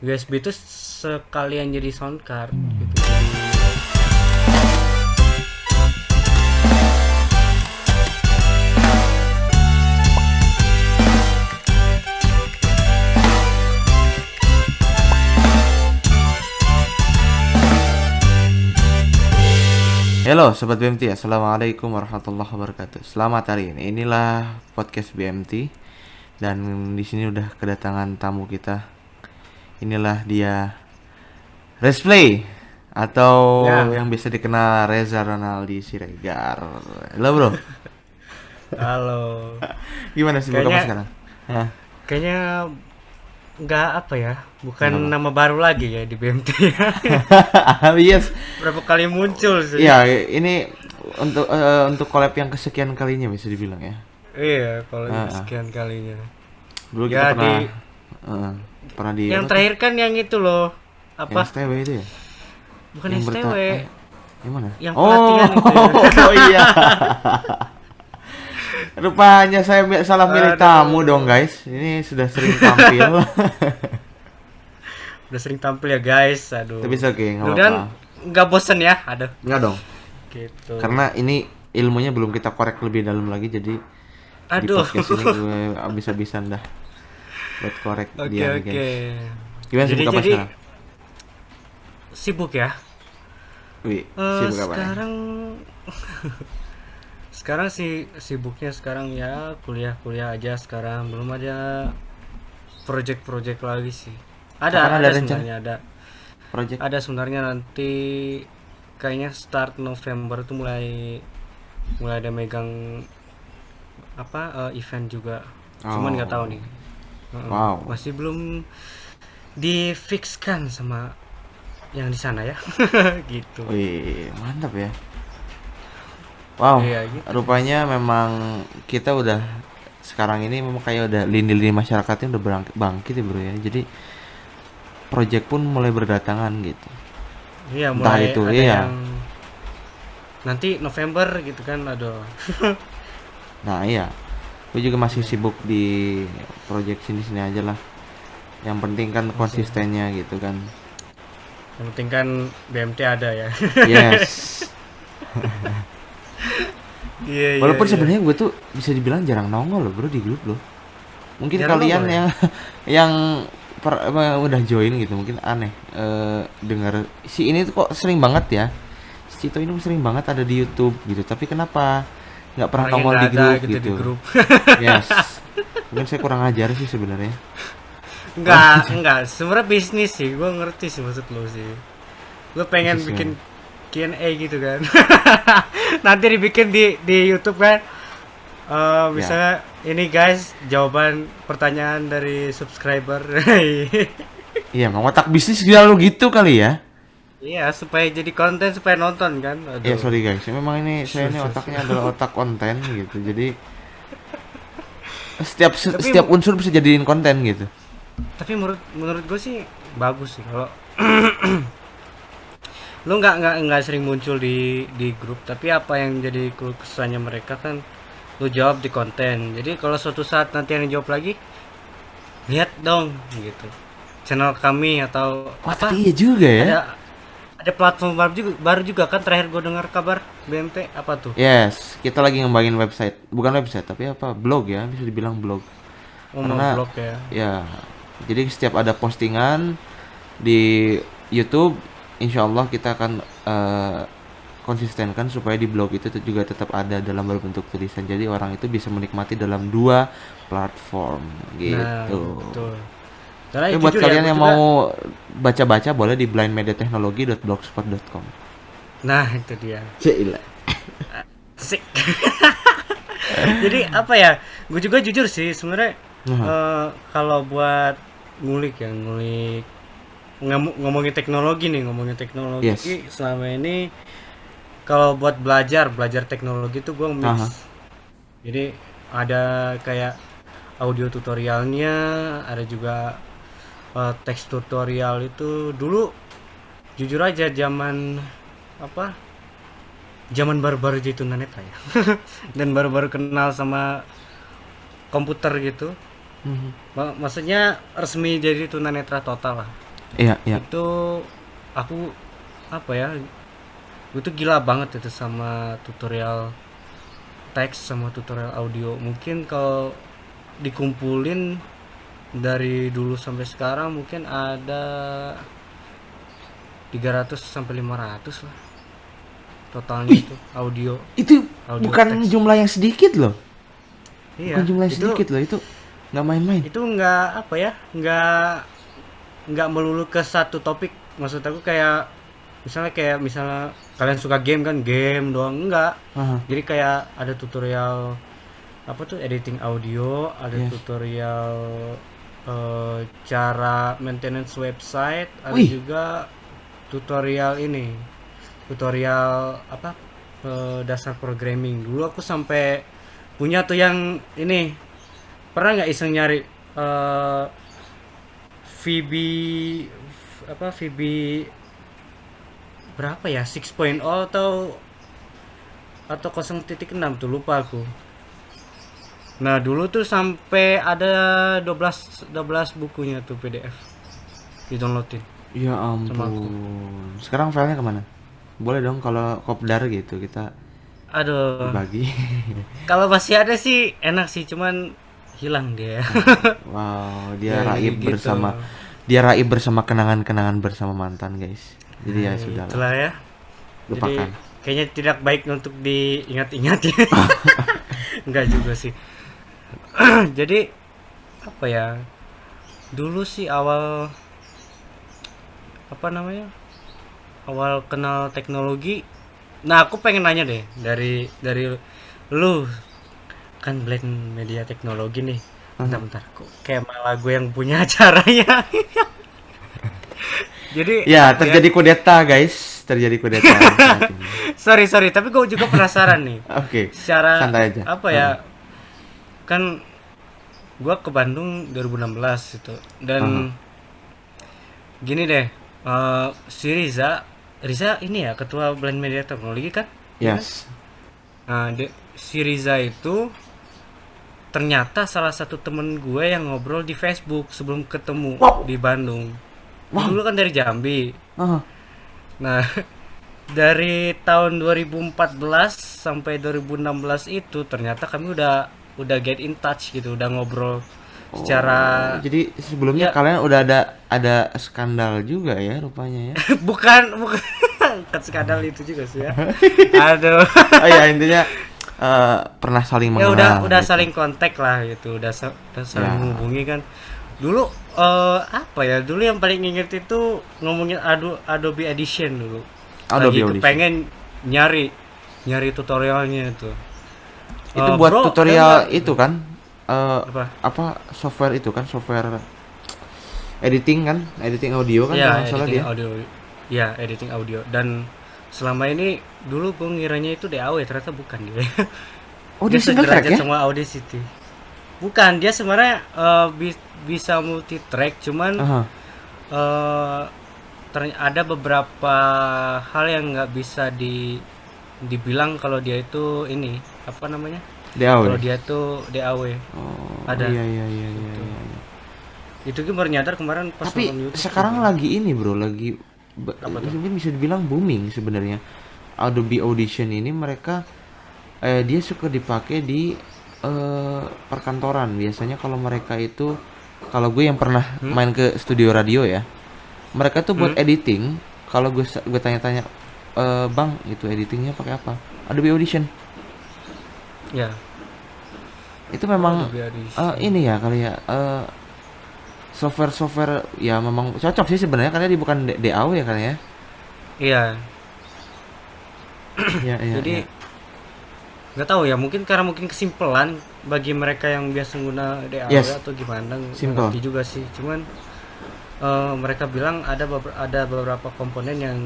USB itu sekalian jadi sound card gitu. Jadi Halo Sobat BMT, Assalamualaikum warahmatullahi wabarakatuh. Selamat hari ini. Inilah podcast BMT dan di sini udah kedatangan tamu kita. Inilah dia Resplay atau yang biasa dikenal Reza Ronaldi Siregar. Halo bro. halo. Gimana sih kamu sekarang? Kayaknya nggak apa ya, bukan nama baru lagi ya di BMT. Yes. Berapa kali muncul sih? Iya, ini untuk collab yang kesekian kalinya bisa dibilang ya. Iya, kalau sekian kalinya. Dulu kita pernah di yang terakhir kan yang itu loh, apa? Yang STW itu ya? Bukan yang STW. Yang mana? Yang pelatihan itu. Oh iya. Rupanya saya salah milih tamu dong guys. Ini sudah sering tampil. Udah sering tampil ya guys. Aduh. Tapi oke, enggak apa-apa. Nggak bosen ya? Aduh. Enggak dong. Gitu. Karena ini ilmunya belum kita korek lebih dalam lagi, jadi di podcast ini gue abis-abisan dah buat korek dia guys. Gimana sibuk apa sekarang? Sibuk ya? Wih, sibuk apa sekarang sekarang sih sibuknya sekarang ya kuliah aja sekarang, belum ada project lagi sih. Ada sebenarnya ada project. Ada sebenarnya, nanti kayaknya start November tuh mulai ada megang apa event juga. Cuman nggak tahu nih. Wow. Masih belum difikskan sama yang di sana ya. Gitu. Wih, mantap ya. Wow, iya, gitu. Rupanya memang kita udah sekarang ini memang kayak udah lini-lini masyarakatnya udah bangkit ya bro ya. Jadi project pun mulai berdatangan gitu. Iya, mulai itu, ada yang nanti November gitu kan, aduh. Nah iya, gue juga masih sibuk di project sini aja lah. Yang penting kan konsistennya gitu kan. Yang penting kan BMT ada ya. Yes. Iya, walaupun sebenarnya gue tuh bisa dibilang jarang nongol loh bro di grup loh. Mungkin jarang kalian yang udah join gitu mungkin aneh dengar si ini tuh kok sering banget ya, si Cito ini sering banget ada di YouTube gitu, tapi kenapa nggak pernah nongol di grup gitu. Di grup. Yes. Mungkin saya kurang ajar sih sebenarnya. Enggak, sebenarnya bisnis sih, gue ngerti sih maksud lo sih. Lo pengen bikin Q&A gitu kan. Nanti dibikin di YouTube kan. Misalnya ini guys, jawaban pertanyaan dari subscriber. Iya, ngotak bisnis selalu gitu kali ya. Iya, supaya jadi konten, supaya nonton kan. Iya, sorry guys. Memang ini saya ini otaknya adalah otak konten gitu. Jadi setiap unsur bisa jadiin konten gitu. Tapi menurut gue sih bagus sih kalau lu nggak sering muncul di grup, tapi apa yang jadi kesannya mereka kan lu jawab di konten. Jadi kalau suatu saat nanti yang jawab lagi, lihat dong gitu channel kami atau apa. Iya juga ya. Ada platform baru juga kan, terakhir gue dengar kabar BMT apa tuh? Yes, kita lagi ngembangin website. Bukan website tapi apa? Blog ya, bisa dibilang blog. Karena blog ya. Ya. Jadi setiap ada postingan di YouTube, insya Allah kita akan konsistenkan supaya di blog itu juga tetap ada dalam berbentuk tulisan. Jadi orang itu bisa menikmati dalam dua platform gitu. Nah, betul. Tapi buat kalian yang mau baca-baca boleh di blindmediateknologi.blogspot.com. Nah itu dia. Cila. Sik. Jadi apa ya? Gue juga jujur sih sebenarnya. Kalau buat ngulik ngomongin teknologi nih, selama ini kalau buat belajar teknologi tuh gue mix. Jadi ada kayak audio tutorialnya, ada juga teks tutorial. Itu dulu jujur aja zaman baru-baru jadi tunanetra ya. Dan baru-baru kenal sama komputer gitu. Maksudnya resmi jadi tunanetra total lah. Iya, iya. Itu aku apa ya? Gue tuh gila banget itu sama tutorial teks sama tutorial audio. Mungkin kalau dikumpulin dari dulu sampai sekarang mungkin ada 300 sampai 500 lah totalnya. Wih, Itu audio itu audio bukan teks. jumlah yang sedikit loh. Iya, Bukan jumlah yang itu sedikit loh, itu nggak main-main. itu nggak apa ya, nggak melulu ke satu topik. Maksud aku kayak misalnya kalian suka game kan, game doang enggak. Aha, Jadi kayak ada tutorial apa tuh, editing audio, ada yes. tutorial cara maintenance website, ada Wih, juga tutorial ini, tutorial apa, dasar programming. Dulu aku sampai punya tuh yang ini. Pernah nggak iseng nyari VB apa, VB berapa ya, 6.0 atau 0.6 tuh, lupa aku. Nah dulu tuh sampai ada 12 bukunya tuh PDF di downloadin ya sama aku. ampun. Sekarang filenya kemana? Boleh dong kalau kopdar gitu kita Aduh, berbagi. kalau masih ada sih enak sih, cuman hilang dia. Wow, Ya gitu. dia raib bersama kenangan-kenangan bersama mantan, guys. Jadi ya Nah, sudahlah, itulah ya. Jadi lupakan. kayaknya tidak baik untuk diingat-ingat ya. Enggak juga sih. Jadi apa ya? Dulu sih awal apa namanya? Awal kenal teknologi. Nah, aku pengen nanya deh dari lu, kan blend media teknologi nih. Bentar-bentar, kok kayak malah gue yang punya acaranya. Jadi Ya, apa ya? terjadi kudeta, guys. Terjadi kudeta saat ini. Sorry, tapi gue juga penasaran nih. Oke, Secara santai aja. apa ya? Kan gua ke Bandung 2016 itu, Aha. dan gini deh, si Riza ini ya ketua Blend Media Teknologi kan, ya kan? Yes. Nah, si Riza itu ternyata salah satu temen gue yang ngobrol di Facebook sebelum ketemu Wow. di Bandung. Wow. Dulu kan dari Jambi. Aha. Nah, dari tahun 2014 sampai 2016 itu ternyata kami udah get in touch gitu, udah ngobrol secara Oh, jadi sebelumnya ya. kalian udah ada skandal juga ya rupanya ya. bukan kan skandal itu juga sih ya. Aduh. Oh ya, intinya pernah saling Ya udah mengenal gitu. saling kontak lah gitu, udah saling Ya. menghubungi kan. Dulu apa ya, dulu yang paling inget itu ngomongin Adobe Audition dulu. Adobe Lagi Audition. kepengen nyari nyari tutorialnya itu. Itu buat Bro, ada tutorial nggak? itu kan Apa? apa software itu kan software editing kan, editing audio kan Ya, kalau nggak salah editing dia. audio. Ya, editing audio. Dan selama ini dulu gue ngiranya itu DAW, ternyata bukan dia. Oh, Dia dia single track sederajat ya? sama Audacity. Bukan, dia sebenarnya bisa multi track, cuman Aha. eh ada beberapa hal yang nggak bisa dibilang kalau dia itu ini apa namanya? DAW. Kalau dia tuh DAW. Oh, Ada. iya iya iya iya Gitu. iya. Iya. Itu gue baru nyadar kemarin pas Tapi nonton YouTube sekarang juga. lagi ini bro, lagi Apa tuh? mungkin bisa dibilang booming sebenarnya. Adobe Audition ini mereka dia suka dipakai di perkantoran. Biasanya kalau mereka itu, kalau gue yang pernah Hmm? main ke studio radio ya, mereka tuh buat Hmm? editing. Kalau gue tanya-tanya, bang itu editingnya pakai apa? Adobe Audition. Ya. Itu Oh, memang Adobe Audition. ini ya kali ya, software ya memang cocok sih sebenarnya karena dia bukan DAW ya kan ya. Iya. Iya iya Jadi iya. nggak tahu ya, mungkin karena mungkin kesimpelan bagi mereka yang biasa guna DAW Yes, atau gimana, nggak simple. ngerti juga sih. Cuman mereka bilang ada beberapa komponen yang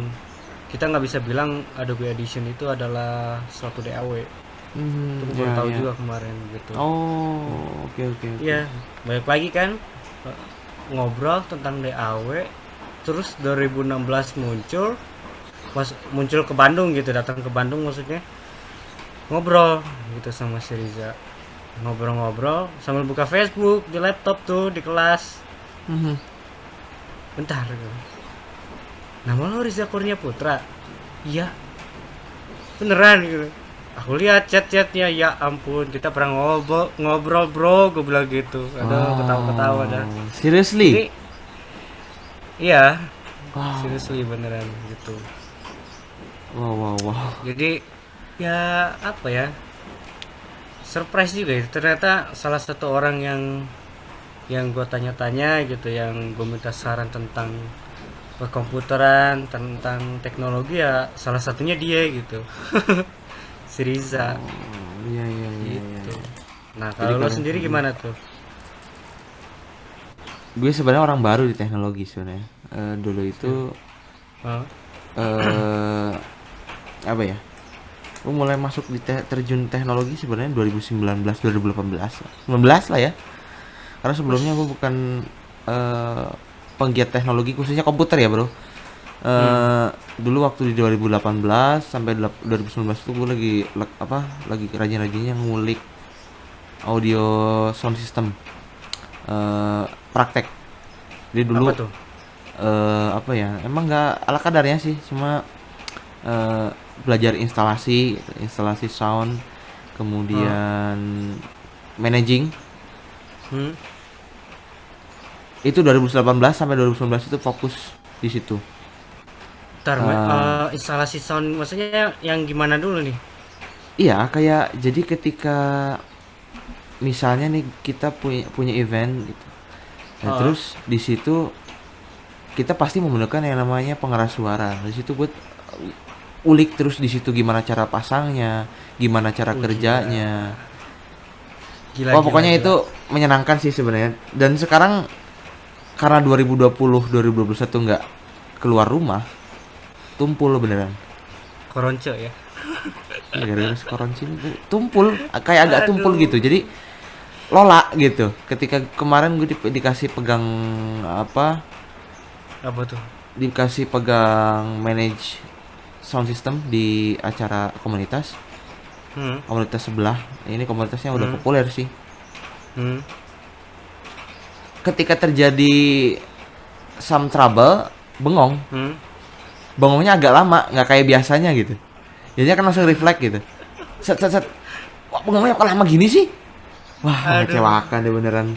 kita nggak bisa bilang Adobe Audition itu adalah suatu DAW. Itu gue baru Ya tahu ya. juga kemarin gitu. Oh, oke oke oke. Iya, balik lagi kan, eh, ngobrol tentang DAW, terus 2016 muncul ke Bandung gitu, datang ke Bandung maksudnya, ngobrol gitu sama si Riza, ngobrol-ngobrol sambil buka Facebook di laptop tuh di kelas. Mhm. bentar gitu. Nama lo Riza Kurnia Putra? Iya. Beneran gitu. Aku lihat chat-chatnya, ya ampun, kita pernah ngobrol bro, gue bilang gitu. Aduh, ketawa-ketawa dah. Seriously? Jadi, iya, Wow. seriously beneran gitu. Wow. Jadi, ya apa ya, surprise juga ya. Ternyata salah satu orang yang gue tanya-tanya gitu, yang gue minta saran tentang perkomputeran, tentang teknologi, ya salah satunya dia gitu. Si Riza Iya. gitu. Nah, Jadi kalau lo kalian sendiri gimana tuh? Gue sebenarnya orang baru di teknologi sebenarnya. Dulu itu Oh, apa ya? Gue mulai masuk di terjun teknologi sebenarnya 2019 2018 19 lah ya. Karena sebelumnya gue bukan penggiat teknologi khususnya komputer ya, Bro. Dulu waktu di 2018 sampai 2019 tuh gue lagi rajin-rajinnya ngulik audio sound system, praktek. Jadi dulu apa tuh? apa ya, emang nggak ala kadarnya sih, cuma belajar instalasi sound, kemudian managing. Hmm? Itu 2018 sampai 2019 itu fokus di situ. Ntar, instalasi sound maksudnya yang gimana dulu nih? Iya, kayak jadi ketika misalnya nih kita punya event gitu. Nah, Oh, terus di situ kita pasti menggunakan yang namanya pengeras suara. Di situ gue ulik terus di situ gimana cara pasangnya, gimana cara kerjanya. gila, Wah, gila, pokoknya gila. itu menyenangkan sih sebenarnya. Dan sekarang karena 2020 2021 nggak keluar rumah, tumpul beneran. Koronco ya. Ya, gara-gara sekoron sini tumpul, kayak agak tumpul Aduh. gitu. Jadi lola gitu. Ketika kemarin gue dikasih pegang apa? Apa tuh? Dikasih pegang manage sound system di acara komunitas Hmm. sebelah. Ini komunitasnya udah Hmm. populer sih. Hmm. Ketika terjadi some trouble, Hmm. bengongnya agak lama, nggak kayak biasanya gitu. Jadinya kan langsung refleks gitu. Set. Wah, bengongnya kok lama gini sih? Wah, Aduh. mengecewakan deh beneran.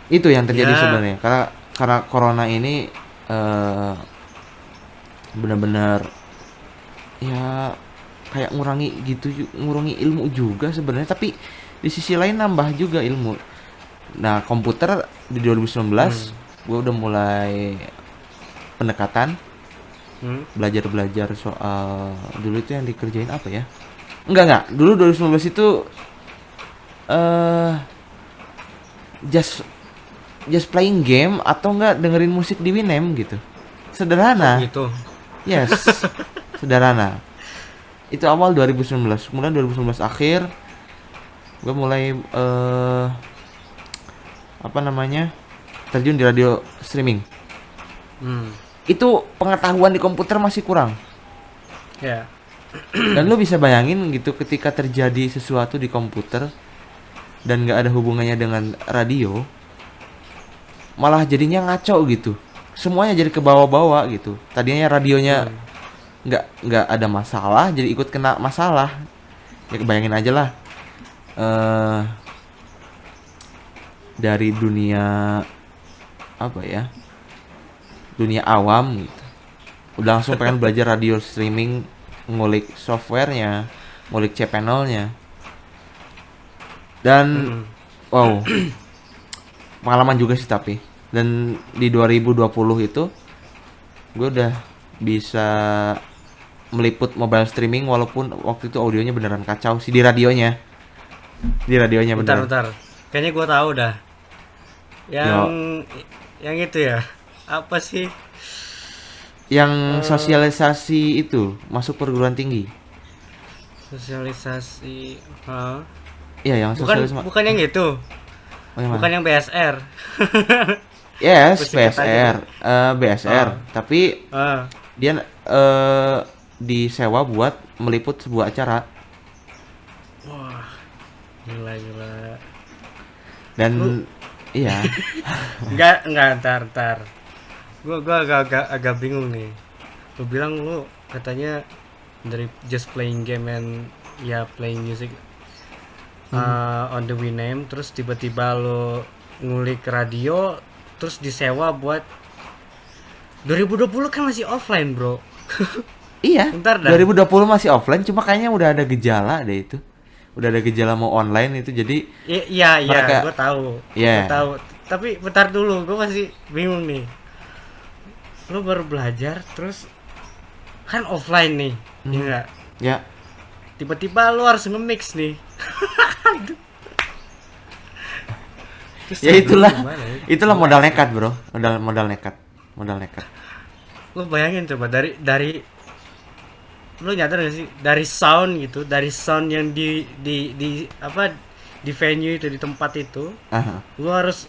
Itu yang terjadi Ya. sebenarnya. Karena corona ini benar-benar ya kayak ngurangi ilmu juga sebenarnya, tapi di sisi lain nambah juga ilmu. Nah, komputer di 2019 gue udah mulai pendekatan, Hmm. belajar soal dulu itu yang dikerjain apa ya? Enggak. Dulu 2019 itu eh just playing game atau enggak dengerin musik di Winamp gitu. Oh, Sederhana. gitu. Yes. Sederhana. Itu awal 2019. Kemudian 2019 akhir gue mulai apa namanya? Terjun di radio streaming. Hmm. Itu pengetahuan di komputer masih kurang. Ya. Dan lu bisa bayangin gitu ketika terjadi sesuatu di komputer dan nggak ada hubungannya dengan radio, malah jadinya ngaco gitu. Semuanya jadi ke bawah-bawah gitu. Tadinya radionya nggak ada masalah, jadi ikut kena masalah. Ya bayangin aja lah. Dari dunia apa ya? Dunia awam gitu. Udah langsung pengen belajar radio streaming, ngulik softwarenya, ngulik cPanelnya. Dan wow, pengalaman juga sih tapi. Dan di 2020 itu gue udah bisa meliput mobile streaming walaupun waktu itu audionya beneran kacau sih di radionya. Di radionya beneran. Bentar. Kayaknya gua tahu dah. Yang itu ya. Apa sih? Yang sosialisasi itu masuk perguruan tinggi. Sosialisasi. Iya, yang sosialisasi. Bukan yang itu. Bukan yang BSR. Yes, Pusing BSR. BSR. Tapi dia disewa buat meliput sebuah acara. Wah, gila. Dan iya. Enggak, ntar. gua agak bingung nih. Lu bilang lu katanya dari just playing game and ya playing music on the Winamp, terus tiba-tiba lu ngulik radio, terus disewa buat 2020 kan masih offline, bro. Iya, Bentar dah. 2020 masih offline, cuma kayaknya udah ada gejala deh itu. Udah ada gejala mau online itu, jadi Iya, mereka gue tahu. ya. Gue tahu. Tapi bentar dulu, gue masih bingung nih. Lu baru belajar, terus kan offline nih, ya nggak? Ya, Tiba-tiba lu harus nge-mix nih. Terus ya cara itulah. dulu gimana ya? Itulah modal nekat, Bro. Modal nekat. Modal nekat. Lu bayangin coba dari lu nyadar gak sih dari sound gitu, dari sound yang di apa di venue itu, di tempat itu, Aha. lu harus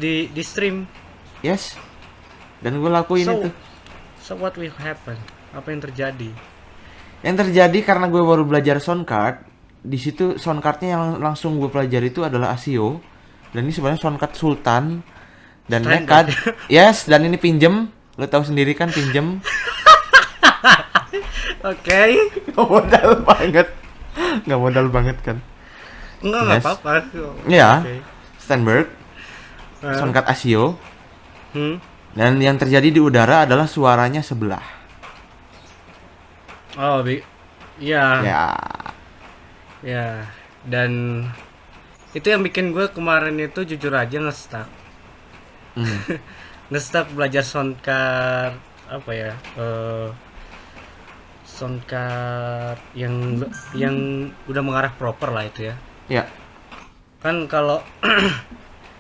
di stream. Yes. Dan gue lakuin So itu. so what will happen? Apa yang terjadi? Yang terjadi karena gue baru belajar sound card, di situ sound cardnya yang langsung gue pelajari itu adalah ASIO. Dan ini sebenarnya sound card Sultan dan Standard. nekat. Yes, dan ini pinjem. Lo tahu sendiri kan pinjem. Oke. Gak modal banget. Gak modal banget kan. Enggak Yes. apa-apa. Iya. Oke. Steinberg, sound card ASIO. Hmm. Dan yang terjadi di udara adalah suaranya sebelah. Oh, iya. Ya. Ya. Dan itu yang bikin gue kemarin itu jujur aja nge-stuck. Hmm. Nge-stuck belajar sound card apa ya? Sound card yang udah mengarah proper lah itu ya. Ya. Kan kalau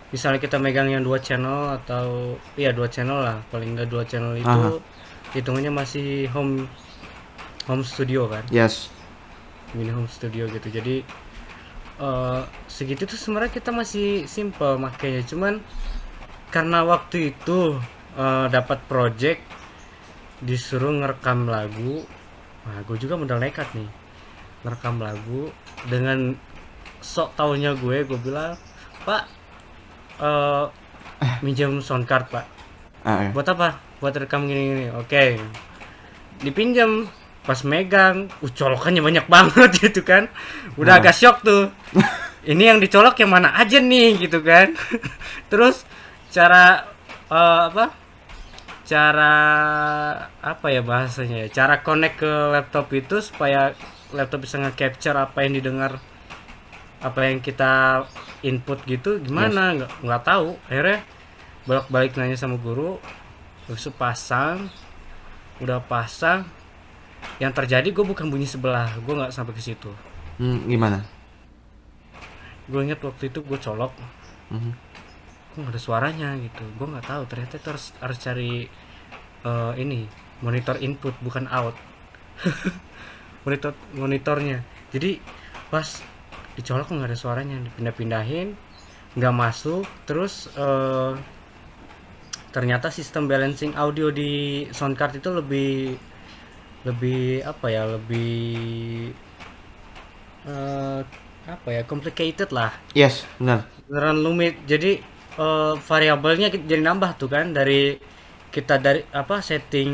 misalnya kita megang yang 2 channel atau iya 2 channel lah, paling enggak 2 channel itu Aha. hitungannya masih home studio kan, Yes. mini home studio gitu. Jadi segitu tuh sebenarnya kita masih simple makanya, cuman karena waktu itu dapat project disuruh ngerekam lagu. Nah, gue juga modal nekat nih ngerekam lagu dengan sok taunya gue bilang, Pak, minjem sound card Pak. Ah, ya. Buat apa? Buat rekam gini-gini. Oke. Dipinjem. Pas megang, colokannya banyak banget gitu kan. Udah agak shock tuh. Ini yang dicolok yang mana aja nih gitu kan. Terus cara apa? Cara apa ya bahasanya ya? Cara connect ke laptop itu supaya laptop bisa nge-capture apa yang didengar, apa yang kita input gitu, gimana? Nggak tahu. Akhirnya bolak-balik nanya sama guru. Terus pasang, udah pasang. Yang terjadi gue bukan bunyi sebelah, gue nggak sampai ke situ. Gimana? Gue inget waktu itu gue colok, Mhm. kok nggak ada suaranya gitu. Gue nggak tahu, ternyata itu harus cari ini monitor input bukan out. Monitornya. Jadi pas dicolok kok nggak ada suaranya, dipindah-pindahin, nggak masuk. Terus ternyata sistem balancing audio di sound card itu lebih apa ya, lebih apa ya, complicated lah, Yes, benar. beneran rumit. Jadi variabelnya jadi nambah tuh kan, dari kita dari apa setting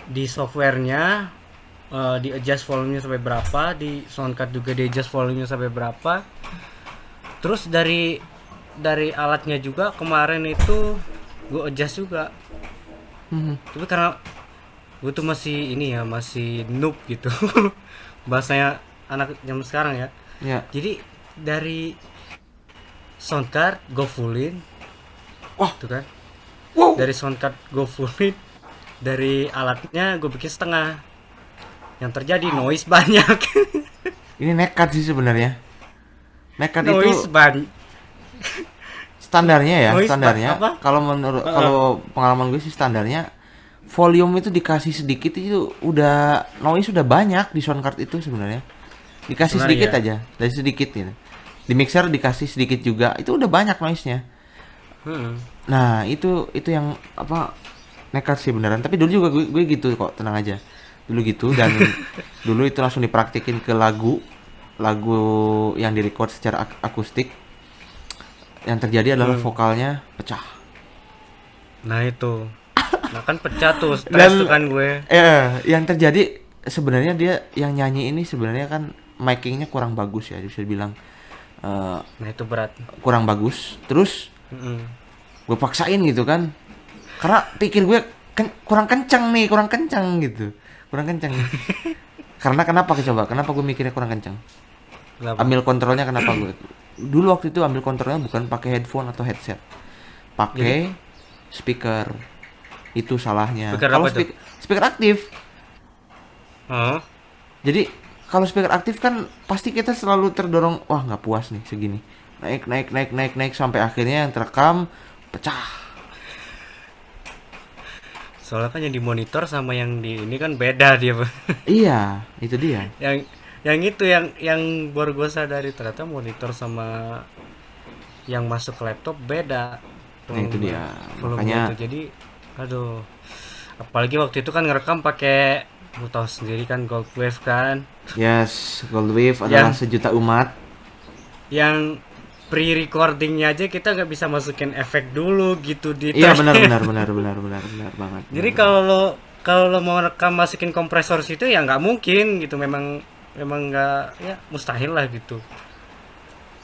di softwarenya, di adjust volumenya sampai berapa, di soundcard juga di adjust volumenya sampai berapa. Terus dari alatnya juga kemarin itu gue adjust juga. Tapi karena gue tuh masih ini ya, masih noob gitu. Bahasanya anak zaman sekarang ya. Ya. Jadi dari soundcard gue fullin. Wah. Tuh kan. Wow. Dari soundcard gue fullin, dari alatnya gue bikin setengah. Yang terjadi noise banyak. Ini nekat sih sebenarnya. Nekat Noise itu standarnya ya, Noise standarnya. apa? Kalau menurut kalau pengalaman gue sih standarnya volume itu dikasih sedikit itu udah noise sudah banyak di sound card itu sebenarnya. Dikasih Sebenarnya sedikit ya. aja, dari sedikit gitu. Di mixer dikasih sedikit juga, itu udah banyak noise-nya. Nah, itu yang apa nekat sih beneran. Tapi dulu juga gue gitu kok, tenang aja. Dulu gitu dan dulu itu langsung dipraktikin ke lagu yang direcord secara akustik. Yang terjadi adalah vokalnya pecah. Nah itu, nah kan pecah tuh, stres Dan tuh kan gue. yang terjadi sebenarnya dia yang nyanyi ini sebenarnya kan micingnya kurang bagus ya, bisa dibilang eh, Nah itu berat. kurang bagus. Terus Mm-mm. gue paksain gitu kan, karena pikir gue kurang kencang nih, kurang kencang gitu, kurang kencang nih. Karena kenapa coba? Kenapa gue mikirnya kurang kencang? Kenapa? Ambil kontrolnya kenapa gue? Dulu waktu itu ambil kontrolnya bukan pakai headphone atau headset, Jadi pakai speaker. Itu salahnya. speaker Kalau apa tuh? speaker aktif, Oh, jadi kalau speaker aktif kan pasti kita selalu terdorong, wah nggak puas nih segini, naik naik naik naik naik sampai akhirnya yang terekam pecah. soalnya kan yang di monitor sama yang di ini kan beda dia, Bang. Iya, itu dia. Yang itu yang baru gue sadari ternyata monitor sama yang masuk ke laptop beda Nah itu volume dia. volumenya Makanya itu. Jadi aduh, apalagi waktu itu kan ngerekam pakai, lu tahu sendiri kan, Gold Wave kan, yes, Goldwave adalah yang sejuta umat. yang pre-recordingnya aja kita nggak bisa masukin efek dulu gitu di Iya track. benar benar benar benar benar benar banget. Jadi Benar banget. kalau lo mau rekam masukin kompresor situ ya nggak mungkin gitu, memang memang nggak, ya mustahil lah gitu.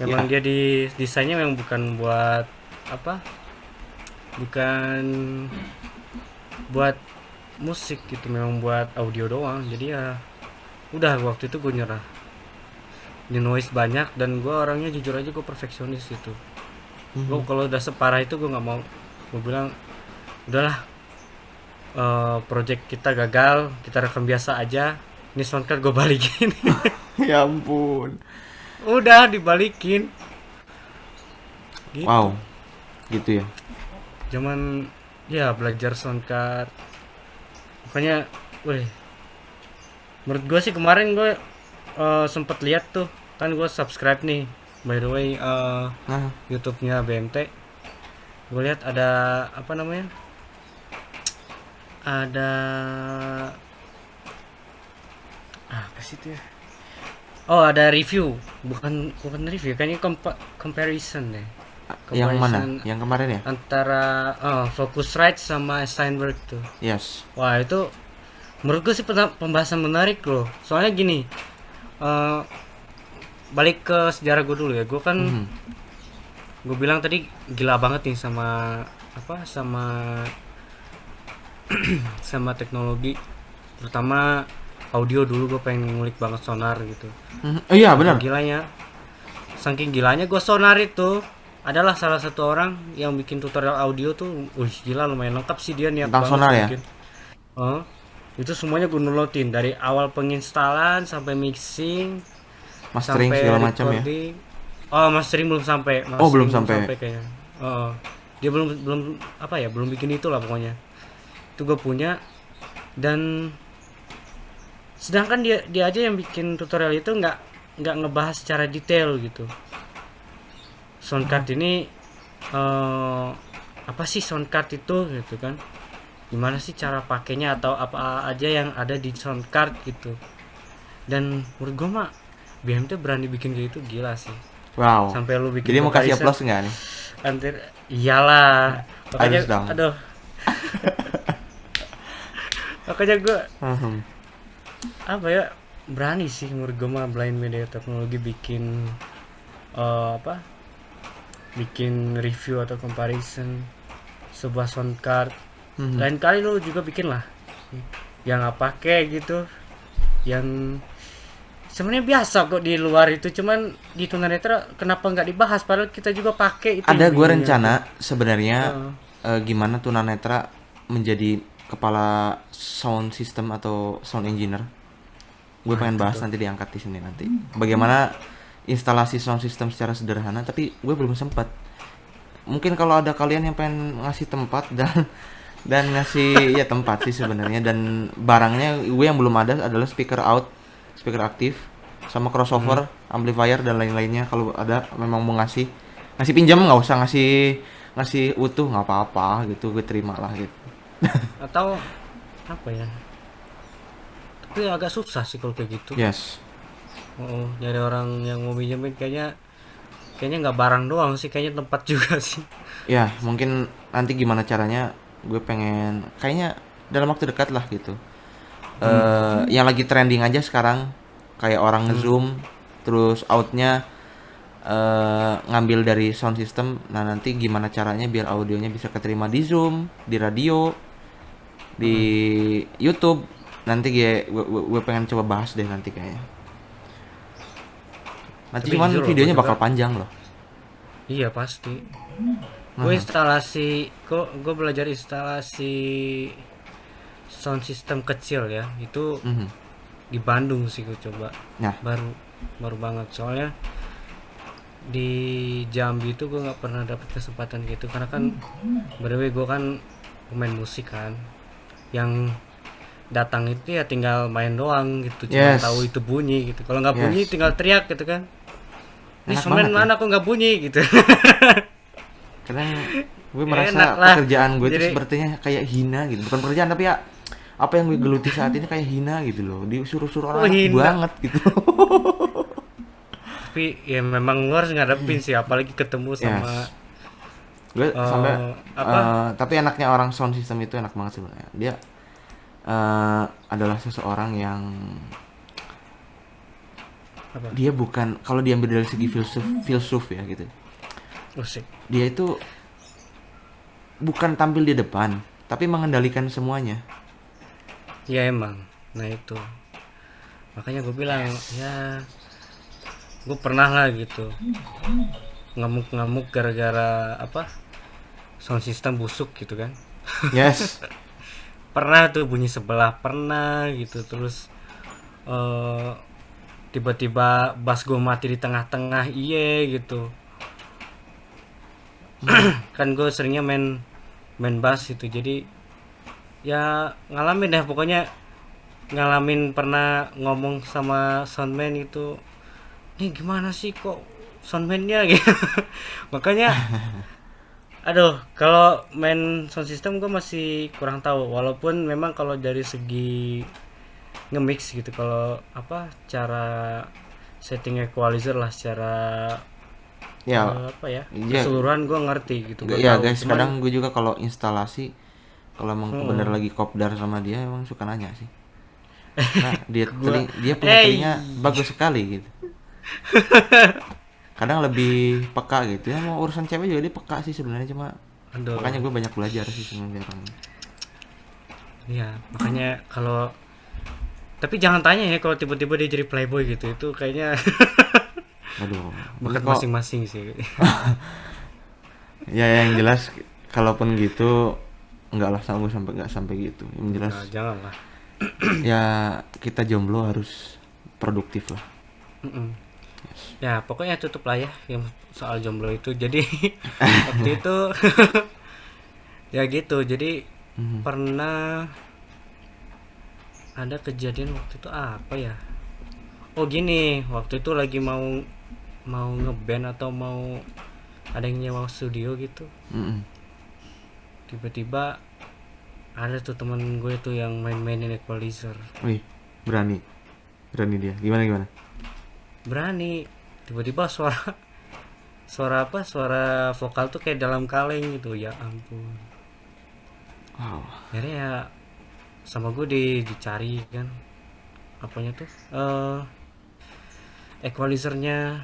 Memang Ya, dia di desainnya memang bukan buat apa, bukan buat musik gitu, memang buat audio doang. Jadi ya udah, waktu itu gue nyerah, di noise banyak, dan gue orangnya jujur aja gue perfeksionis gitu. Gue kalau udah separah itu gue nggak mau, gue bilang udahlah, project kita gagal, kita rekam biasa aja, ini soundcard gue balikin. ya ampun. Udah dibalikin gitu. Wow, gitu ya. Zaman ya belajar soundcard, makanya weh, menurut gue sih kemarin gue sempet lihat tuh, kan gue subscribe nih, by the way, Nah, YouTube-nya BMT. Gue lihat ada apa namanya, ada apa sih itu ya, oh ada review, bukan bukan review, kayaknya comparison deh, yang mana? comparison Yang kemarin ya? antara Focusrite sama Steinberg tuh. Yes. Wah itu menurut gue sih pembahasan menarik loh. Soalnya gini, eh, balik ke sejarah gue dulu ya. Gue kan, Mhm. gue bilang tadi gila banget nih sama apa, sama teknologi, terutama audio. Dulu gue pengen ngulik banget sonar gitu. Oh iya benar. Saking gilanya gue sonar itu, adalah salah satu orang yang bikin tutorial audio tuh. Wih gila, lumayan lengkap sih dia, niat Tentang banget sonar ya. bikin. Oh, itu semuanya gue nulotin dari awal penginstalan sampai mixing Mastering sampai segala macam ya. recording. Oh, mastering belum sampai. Oh, Mastering belum sampai. kayaknya. Oh, dia belum belum apa ya, belum bikin itu lah pokoknya. Itu gue punya, dan sedangkan dia aja yang bikin tutorial itu nggak ngebahas secara detail gitu. Soundcard ini apa sih soundcard itu gitu kan? Gimana sih cara pakainya atau apa aja yang ada di soundcard gitu. Dan menurut gue mah BMT berani bikin kayak gitu, gila sih. Wow. Sampai lu bikin Jadi mau kasih comparison applause nggak nih? antir, iyalah. Makanya Harus dong. aduh, makanya gue Mhm. apa ya, berani sih menurut gue mah Blind Media Teknologi bikin apa, bikin review atau comparison sebuah soundcard. Mhm. Lain kali lu juga bikin lah yang nggak pakai gitu, yang sebenarnya biasa kok di luar itu, cuman di tunanetra kenapa nggak dibahas padahal kita juga pakai itu. Ada gue ininya. rencana sebenarnya Heeh. gimana tunanetra menjadi kepala sound system atau sound engineer. Gue pengen bahas nanti, diangkat di sini nanti. Bagaimana instalasi sound system secara sederhana, tapi gue belum sempat. Mungkin kalau ada kalian yang pengen ngasih tempat dan ngasih ya tempat sih sebenarnya, dan barangnya gue yang belum ada adalah speaker out, speaker aktif, sama crossover, amplifier dan lain-lainnya. Kalau ada memang mau ngasih pinjam, nggak usah ngasih utuh, nggak apa-apa gitu, gue terima lah gitu. Atau apa ya, tapi agak susah sih kalau kayak gitu. Yes. Oh, nyari orang yang mau minjemin kayaknya nggak barang doang sih, kayaknya tempat juga sih. Ya, mungkin nanti gimana caranya gue pengen kayaknya dalam waktu dekat lah gitu. Yang lagi trending aja sekarang kayak orang ngezoom terus outnya ngambil dari sound system. Nah nanti gimana caranya biar audionya bisa keterima di Zoom, di radio, di YouTube. Nanti gue pengen coba bahas deh nanti kayaknya. Nanti Tapi cuman jujur loh, videonya gua bakal juga- panjang loh. Iya pasti. Gue belajar instalasi sound system kecil ya. Itu Mhm. di Bandung sih gue coba. Nah, Baru baru banget soalnya di Jambi itu gue nggak pernah dapet kesempatan gitu karena kan by the way gue kan pemain musik kan yang datang itu ya tinggal main doang gitu cuma Yes. tahu itu bunyi gitu kalau nggak bunyi Yes. tinggal teriak gitu kan ini Enak semen banget ya. mana kok nggak bunyi gitu. Kadang gue merasa Enak lah. pekerjaan gue itu Jadi- sepertinya kayak hina gitu. Bukan pekerjaan tapi ya apa yang gue geluti saat ini kayak hina gitu loh. Disuruh-suruh Oh, orang hina. banget gitu. Tapi ya memang lu harus ngadepin sih apalagi ketemu sama Yes. Gue sampai apa? tapi enaknya orang sound system itu enak banget sebenarnya. Dia adalah seseorang yang Apa? dia bukan kalau diambil dari segi filsuf ya gitu. Musik. Dia itu bukan tampil di depan, tapi mengendalikan semuanya. Ya emang. Nah itu. Makanya gue bilang ya gue pernah lah gitu ngamuk-ngamuk gara-gara apa sound system busuk gitu kan. Yes. Pernah tuh bunyi sebelah pernah gitu terus tiba-tiba bass gue mati di tengah-tengah iye gitu. Kan gue seringnya main bass itu jadi ya ngalamin deh pokoknya ngalamin pernah ngomong sama soundman itu nih gimana sih kok soundman-nya gitu. Makanya aduh kalau main sound system gue masih kurang tahu walaupun memang kalau dari segi nge-mix gitu kalau apa cara setting equalizer lah secara Ya, apa ya iya. keseluruhan gue ngerti gitu gua ya tahu. guys, Cuman- kadang gue juga kalau instalasi kalau emang bener lagi kopdar sama dia emang suka nanya sih. Nah, dia punya telinga bagus sekali gitu. Kadang lebih peka gitu ya, mau urusan cewek juga dia peka sih sebenarnya cuma aduh makanya gue banyak belajar sih sebenarnya orang. iya makanya kalau tapi jangan tanya ya kalau tiba-tiba dia jadi playboy gitu itu kayaknya Aduh, bakat kok masing-masing sih. ya yang jelas kalaupun gitu enggak lah nggak sampai gitu. Yang jelas Nah, jangan lah. ya kita jomblo harus produktif lah. Mm-mm. Ya pokoknya tutup lah ya yang soal jomblo itu jadi waktu itu ya gitu jadi pernah ada kejadian waktu itu apa ya oh gini waktu itu lagi mau ngeband atau mau ada yang nyewa studio gitu Mm-mm. tiba-tiba ada tuh teman gue tuh yang main-mainin equalizer Wih, berani dia. Gimana? berani tiba-tiba suara vokal tuh kayak dalam kaleng gitu ya ampun Wow. akhirnya ya sama gue dicari kan apanya tuh equalizernya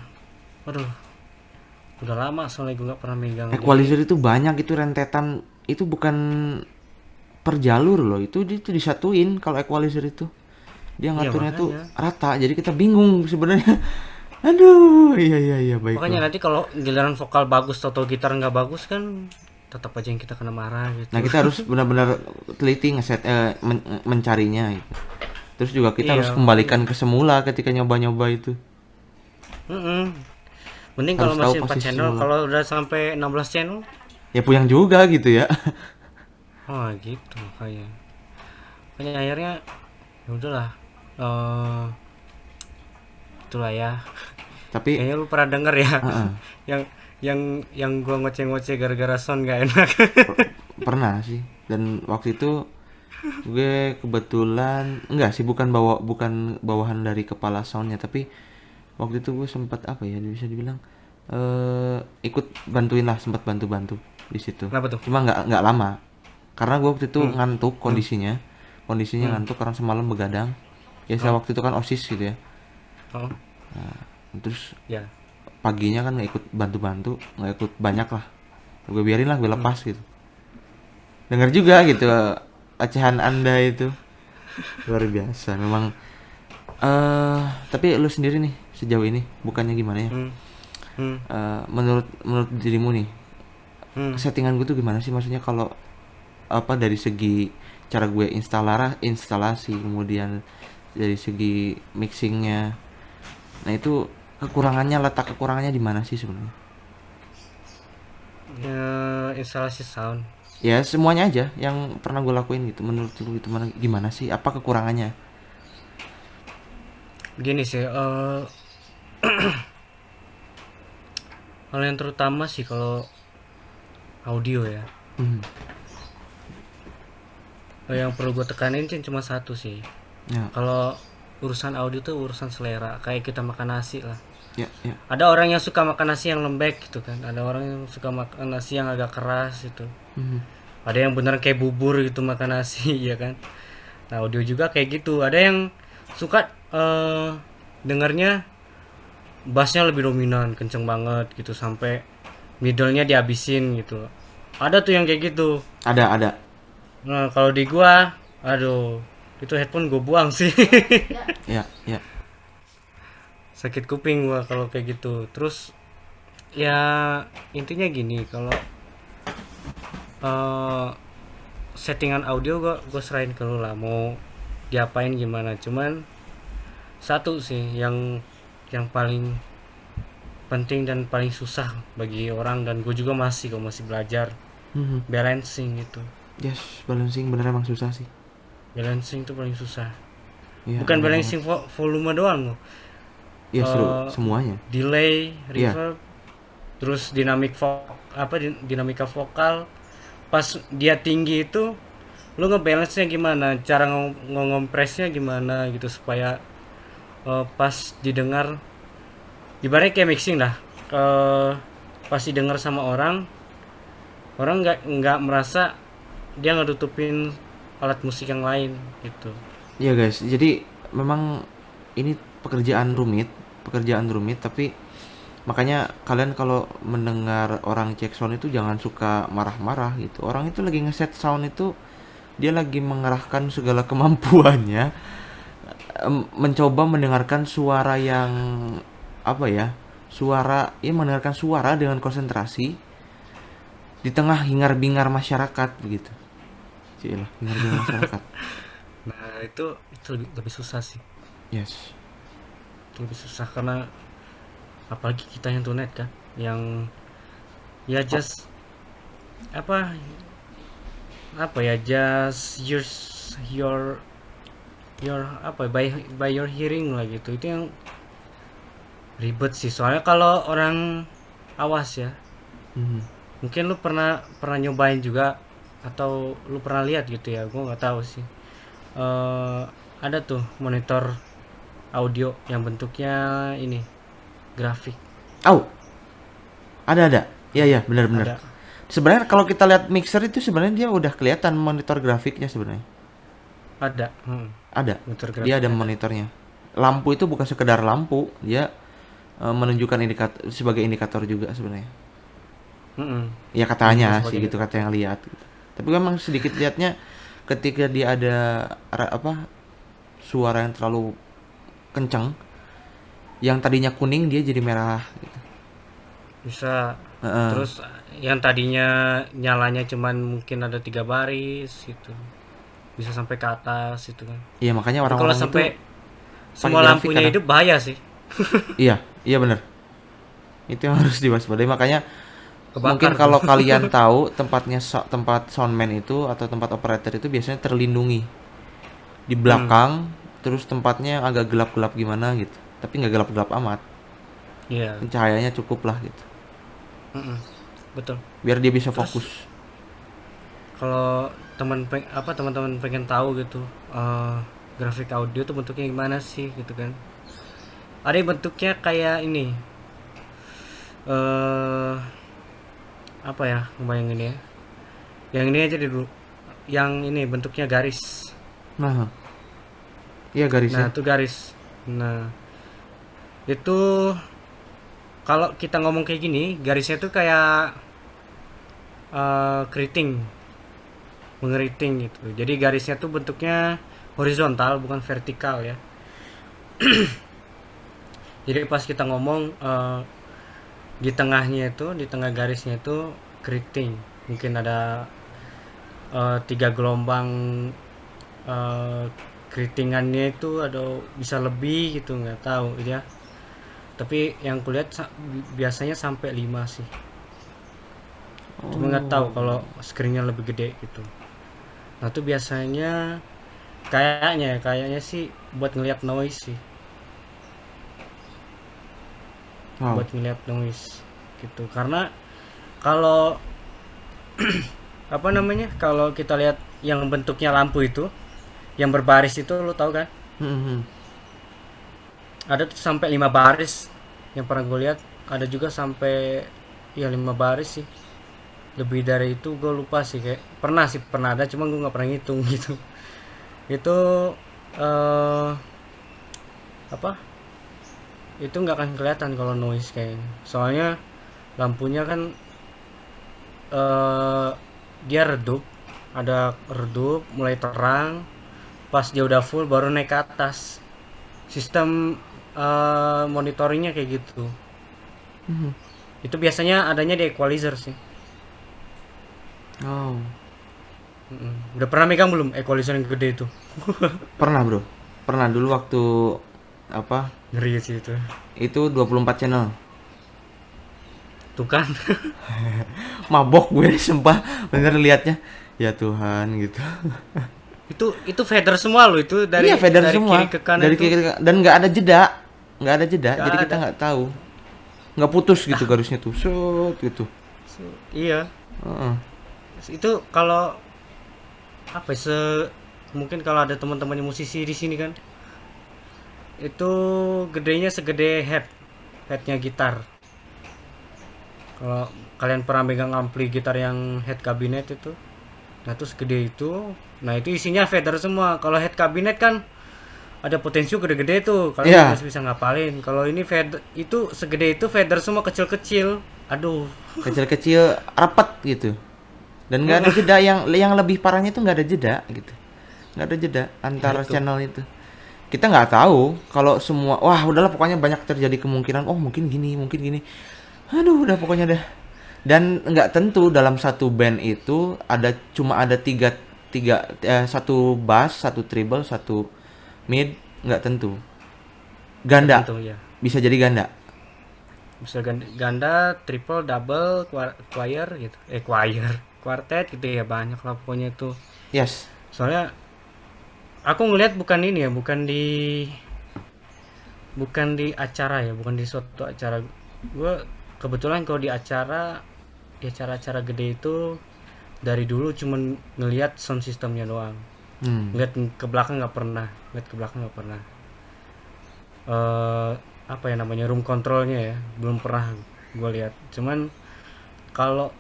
aduh udah lama soalnya gue nggak pernah megang Equalizer itu banyak itu rentetan itu bukan per jalur loh itu disatuin kalau equalizer itu dia ngaturnya tuh makanya. rata jadi kita bingung sebenarnya. Aduh iya baik. makanya nanti kalau giliran vokal bagus atau gitar nggak bagus kan tetap aja yang kita kena marah gitu. Nah kita harus benar-benar teliti mencarinya gitu. Terus juga kita Iya, harus kembalikan ke semula ketika nyoba-nyoba itu. Mm-mm. Mending Harus kalau tahu masih 4 posisi channel semula. kalau udah sampai 16 channel Ya puyang juga gitu ya. oh gitu makanya akhirnya ya udahlah itulah ya Tapi kayaknya lu pernah denger ya Heeh. yang gua ngoceh-ngoceh gara-gara sound gak enak. pernah sih dan waktu itu gue kebetulan enggak sih bukan bawahan dari kepala soundnya tapi waktu itu gue sempat apa ya bisa dibilang ikut bantuin lah sempat bantu di situ. Kenapa tuh? Cuma nggak lama karena gue waktu itu ngantuk kondisinya ngantuk karena semalam begadang ya. Saya waktu itu kan OSIS gitu ya. Nah, terus Ya. paginya kan nggak ikut bantu-bantu, nggak ikut banyak lah, gue biarin lah, gue lepas gitu. Dengar juga gitu ocehan anda itu luar biasa memang. Tapi lu sendiri nih sejauh ini bukannya gimana ya, menurut dirimu nih, settingan gue tuh gimana sih, maksudnya kalau apa dari segi cara gue instalasi, kemudian dari segi mixingnya, nah itu letak kekurangannya di mana sih sebenarnya? Instalasi sound Ya semuanya aja yang pernah gue lakuin gitu, menurut lu itu gimana sih, apa kekurangannya? gini sih, hal yang terutama sih kalau audio ya, yang perlu gue tekanin cuma satu sih. Ya. Kalau urusan audio tuh urusan selera, kayak kita makan nasi lah. Ya. Ada orang yang suka makan nasi yang lembek gitu kan, ada orang yang suka makan nasi yang agak keras gitu. Ada yang bener kayak bubur gitu makan nasi ya kan. Nah audio juga kayak gitu, ada yang suka dengarnya bassnya lebih dominan, kenceng banget gitu, sampai middle-nya dihabisin gitu. Ada tuh yang kayak gitu. Ada. Nah kalau di gua, aduh, itu headphone gua buang sih. Ya. Sakit kuping gua kalau kayak gitu. Terus ya intinya gini, kalau settingan audio gua serahin ke lu lah, mau diapain gimana. Cuman satu sih yang paling penting dan paling susah bagi orang, dan gue juga masih belajar, balancing gitu. Yes, balancing bener emang susah sih. Balancing itu paling susah. Ya, Bukan balancing volume doang loh. Ya semuanya. Delay, reverb, terus dinamika vokal. Pas dia tinggi itu, lu ngebalance-nya gimana? Cara ngompresnya gimana gitu supaya pas didengar, ibaratnya kayak mixing lah. Pas didengar sama orang nggak merasa dia ngedutupin alat musik yang lain gitu. Iya guys, jadi memang ini pekerjaan rumit, tapi makanya kalian kalau mendengar orang cek sound itu jangan suka marah-marah gitu. Orang itu lagi ngeset sound itu, dia lagi mengerahkan segala kemampuannya, mencoba mendengarkan suara yang mendengarkan suara dengan konsentrasi di tengah hingar-bingar masyarakat begitu. Cilah, hingar-bingar masyarakat. Nah itu lebih susah sih. Yes. Itu lebih susah karena apalagi kita yang tunet kan, yang ya just just use your by your hearing lah gitu. Itu yang ribet sih, soalnya kalau orang awas ya, mungkin lu pernah nyobain juga atau lu pernah lihat gitu ya, gue nggak tahu sih. Ada tuh monitor audio yang bentuknya ini grafik. Ada. Iya, benar. Sebenarnya kalau kita lihat mixer itu sebenarnya dia udah kelihatan monitor grafiknya sebenarnya. Ada. Dia ada monitornya. Lampu itu bukan sekedar lampu, dia menunjukkan sebagai indikator juga sebenarnya. Ya katanya sih gitu, kata yang lihat gitu. Tapi memang sedikit lihatnya ketika dia ada suara yang terlalu kencang, yang tadinya kuning dia jadi merah gitu. Bisa. Terus yang tadinya nyalanya cuman mungkin ada 3 baris gitu, bisa sampai ke atas itu kan. Iya, makanya orang-orang itu sampai semua lampunya hidup bahaya sih. Iya benar. Itu yang harus diwaspadai. Makanya mungkin kalau kalian tahu tempat soundman itu atau tempat operator itu biasanya terlindungi di belakang, terus tempatnya agak gelap-gelap gimana gitu, tapi nggak gelap-gelap amat. Iya. Cahayanya cukup lah gitu. Betul. Biar dia bisa fokus. Kalau teman-teman pengen tahu gitu, grafik audio tuh bentuknya gimana sih gitu kan? Ada yang bentuknya kayak ini, ngebayangin ya. Yang ini aja dulu. yang ini bentuknya garis. Nah, iya Nah, garisnya. itu garis. Nah, itu kalau kita ngomong kayak gini, garisnya tuh kayak keriting, mengeriting gitu. Jadi garisnya tuh bentuknya horizontal, bukan vertikal ya. Jadi pas kita ngomong di tengahnya itu, di tengah garisnya itu keriting. Mungkin ada 3 gelombang eh, keritingannya itu ada bisa lebih gitu, nggak tahu ya. Tapi yang kulihat biasanya sampai 5 sih. Cuma nggak tahu Oh. kalau screennya lebih gede gitu. Nah itu biasanya kayaknya sih buat ngeliat noise sih, Wow. buat ngeliat noise gitu. Karena kalau apa namanya, kalau kita lihat yang bentuknya lampu itu, yang berbaris itu, lo tau kan? Hmm. Ada tuh sampai 5 baris yang pernah gue lihat. Ada juga sampai ya 5 baris sih. Lebih dari itu gue lupa sih, kayak pernah ada, cuma gue nggak pernah ngitung gitu. Itu eh apa, itu nggak akan kelihatan kalau noise kayaknya, soalnya lampunya kan eh dia redup, ada redup mulai terang, pas dia udah full baru naik ke atas. Sistem monitoringnya kayak gitu. Hmm. Itu biasanya adanya di equalizer sih. Oh. Udah pernah megang belum equalizer yang gede itu? Pernah, Bro. Pernah dulu waktu apa? Ngeri sih itu. Itu 24 channel. Tuh kan. Mabok gue sumpah bener liatnya. Ya Tuhan gitu. Itu fader semua loh, itu Iya, dari fader dari kiri semua. ke kanan Dari itu. kiri dan nggak ada jeda. Nggak ada jeda. Gak Jadi kita ada. nggak tahu. Nggak putus gitu garisnya tuh. Set gitu. Iya. Heeh. Itu kalau apa ya, mungkin kalau ada teman-teman musisi di sini kan, itu gedenya segede headnya gitar. Kalau kalian pernah megang ampli gitar yang head cabinet itu, nah itu segede itu. Nah itu isinya fader semua. Kalau head cabinet kan ada potensio gede-gede tuh, kalian Iya, masih bisa ngapalin. Kalau ini fader itu segede itu, fader semua kecil-kecil. Aduh. kecil-kecil rapat gitu. Dan nggak ada jeda, yang lebih parahnya itu nggak ada jeda gitu. Nggak ada jeda Ya antara itu. channel itu. Kita nggak tahu kalau semua, wah udahlah pokoknya banyak terjadi kemungkinan, oh mungkin gini, mungkin gini. Aduh udah pokoknya dah. Dan nggak tentu dalam satu band itu cuma ada tiga tiga satu bass, satu treble, satu mid, nggak tentu. Nggak Ganda tentu ya. bisa jadi ganda. Bisa ganda, triple, double, choir gitu. Choir, quartet gitu ya, banyak lah pokoknya itu. Yes. Soalnya aku ngelihat bukan ini ya, bukan di acara ya, bukan di suatu acara. Gue kebetulan kalau di acara-acara gede itu dari dulu cuman ngelihat sound systemnya doang. Hmm. Ngeliat ke belakang nggak pernah, ngeliat ke belakang nggak pernah. eh Apa ya namanya, room controlnya ya, belum pernah gue lihat. Cuman kalau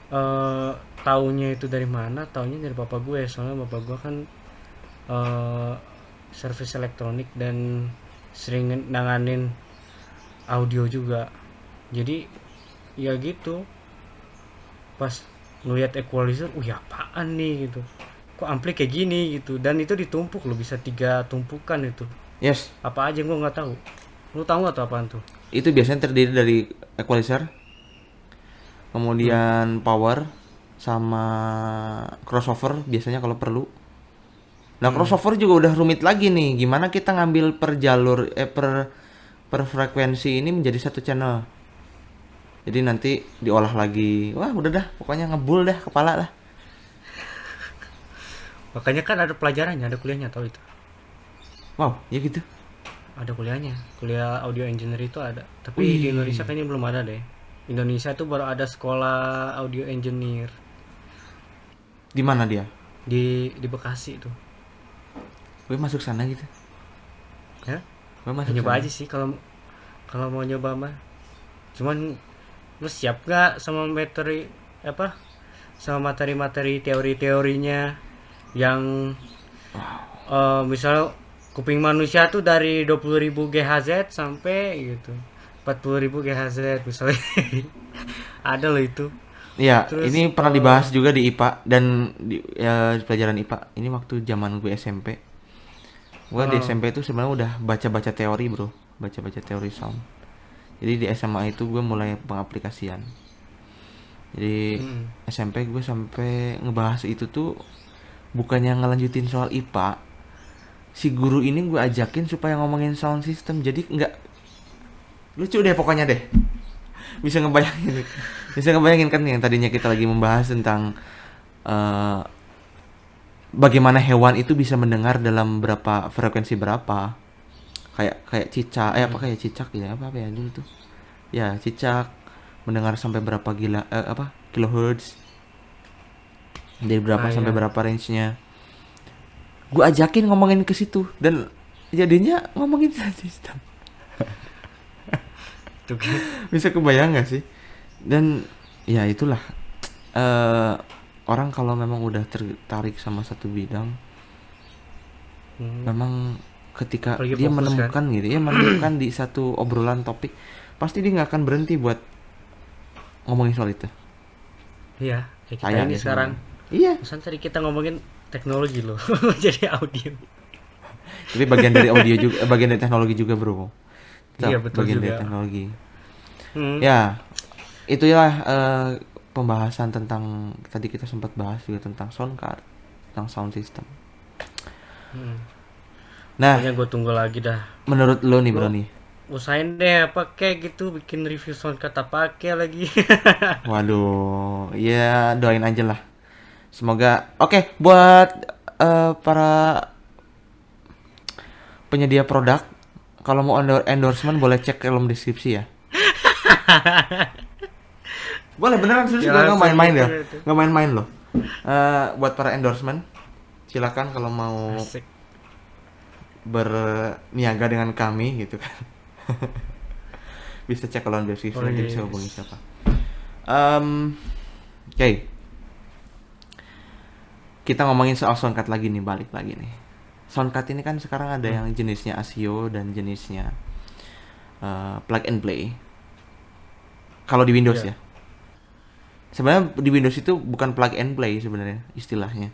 eh taunya itu dari mana, taunya dari bapak gue. Soalnya bapak gue kan eh servis elektronik dan sering nanganin audio juga. Jadi ya gitu, pas ngelihat equalizer, ya apaan nih gitu, kok ampli kayak gini gitu. Dan itu ditumpuk loh, bisa 3 tumpukan itu. Yes. Apa aja gue nggak tahu. Lu tahu nggak tuh apaan tuh? Itu biasanya terdiri dari equalizer, Hmm. kemudian power sama crossover biasanya kalau perlu. Nah, Hmm. crossover juga udah rumit lagi nih. Gimana kita ngambil per jalur per frekuensi ini menjadi satu channel. Jadi nanti diolah lagi. Wah, udah dah, pokoknya ngebul dah kepala lah. Makanya kan ada pelajarannya, ada kuliahnya, tahu itu? Wow, ya gitu. Ada kuliahnya, kuliah audio engineer itu ada. Tapi di Indonesia Wih, kayaknya belum ada deh. Indonesia tuh baru ada sekolah audio engineer di mana dia? di Bekasi tuh. Gue masuk sana gitu. Ya, Gue ya masuk nyoba sana. aja sih kalau kalau mau nyoba mah. Cuman lu siap gak sama materi, apa, sama materi-materi teori-teorinya yang misal kuping manusia tuh dari 20.000 GHz sampai gitu 40.000 GHz misalnya. Ada loh itu. Iya, Terus ini pernah dibahas juga di IPA dan di pelajaran IPA. Ini waktu zaman gue SMP. Gue di SMP itu sebenarnya udah baca-baca teori, bro. Baca-baca teori sound. Jadi di SMA itu gue mulai pengaplikasian. Jadi SMP gue sampai ngebahas itu tuh bukannya ngelanjutin soal IPA. Si guru ini gue ajakin supaya ngomongin sound system. Jadi nggak lucu deh pokoknya deh. Bisa ngebayangin kan yang tadinya kita lagi membahas tentang bagaimana hewan itu bisa mendengar dalam berapa frekuensi berapa, kayak cicak apa kayak cicak ya apa ya dulu tuh ya, cicak mendengar sampai berapa kilohertz, dari berapa sampai berapa range-nya. Gue ajakin ngomongin ke situ dan jadinya ngomongin sound system. Bisa kebayang gak sih? Dan ya itulah orang kalau memang udah tertarik sama satu bidang, memang ketika dia menemukan kan? Gitu ya, menemukan di satu obrolan topik, pasti dia nggak akan berhenti buat ngomongin soal itu. Iya, kayak kita ini sekarang. Iya. Pesan tadi kita ngomongin teknologi loh, jadi audio. Tapi bagian dari audio juga, bagian dari teknologi juga, bro. Iya, betul bagian juga. Dari teknologi. Ya, itulah pembahasan tentang tadi kita sempat bahas juga tentang sound card, tentang sound system. Nah, pokoknya gue tunggu lagi dah. Menurut lo nih, bro nih, usahain deh pakai gitu, bikin review sound card pakai lagi. Waduh, ya doain aja lah. Semoga oke. Buat para penyedia produk, kalau mau endorsement boleh cek kolom deskripsi ya. Boleh beneran serius, gue nggak main-main ya, nggak main-main loh. Buat para endorsement, silakan kalau mau berniaga dengan kami gitu kan. Bisa cek kolom deskripsi, nanti bisa hubungi siapa. Oke. Kita ngomongin soal soundcard lagi nih, balik lagi nih. Soundcard ini kan sekarang ada yang jenisnya ASIO dan jenisnya plug and play. Kalau di Windows ya. Sebenarnya di Windows itu bukan plug and play sebenarnya istilahnya.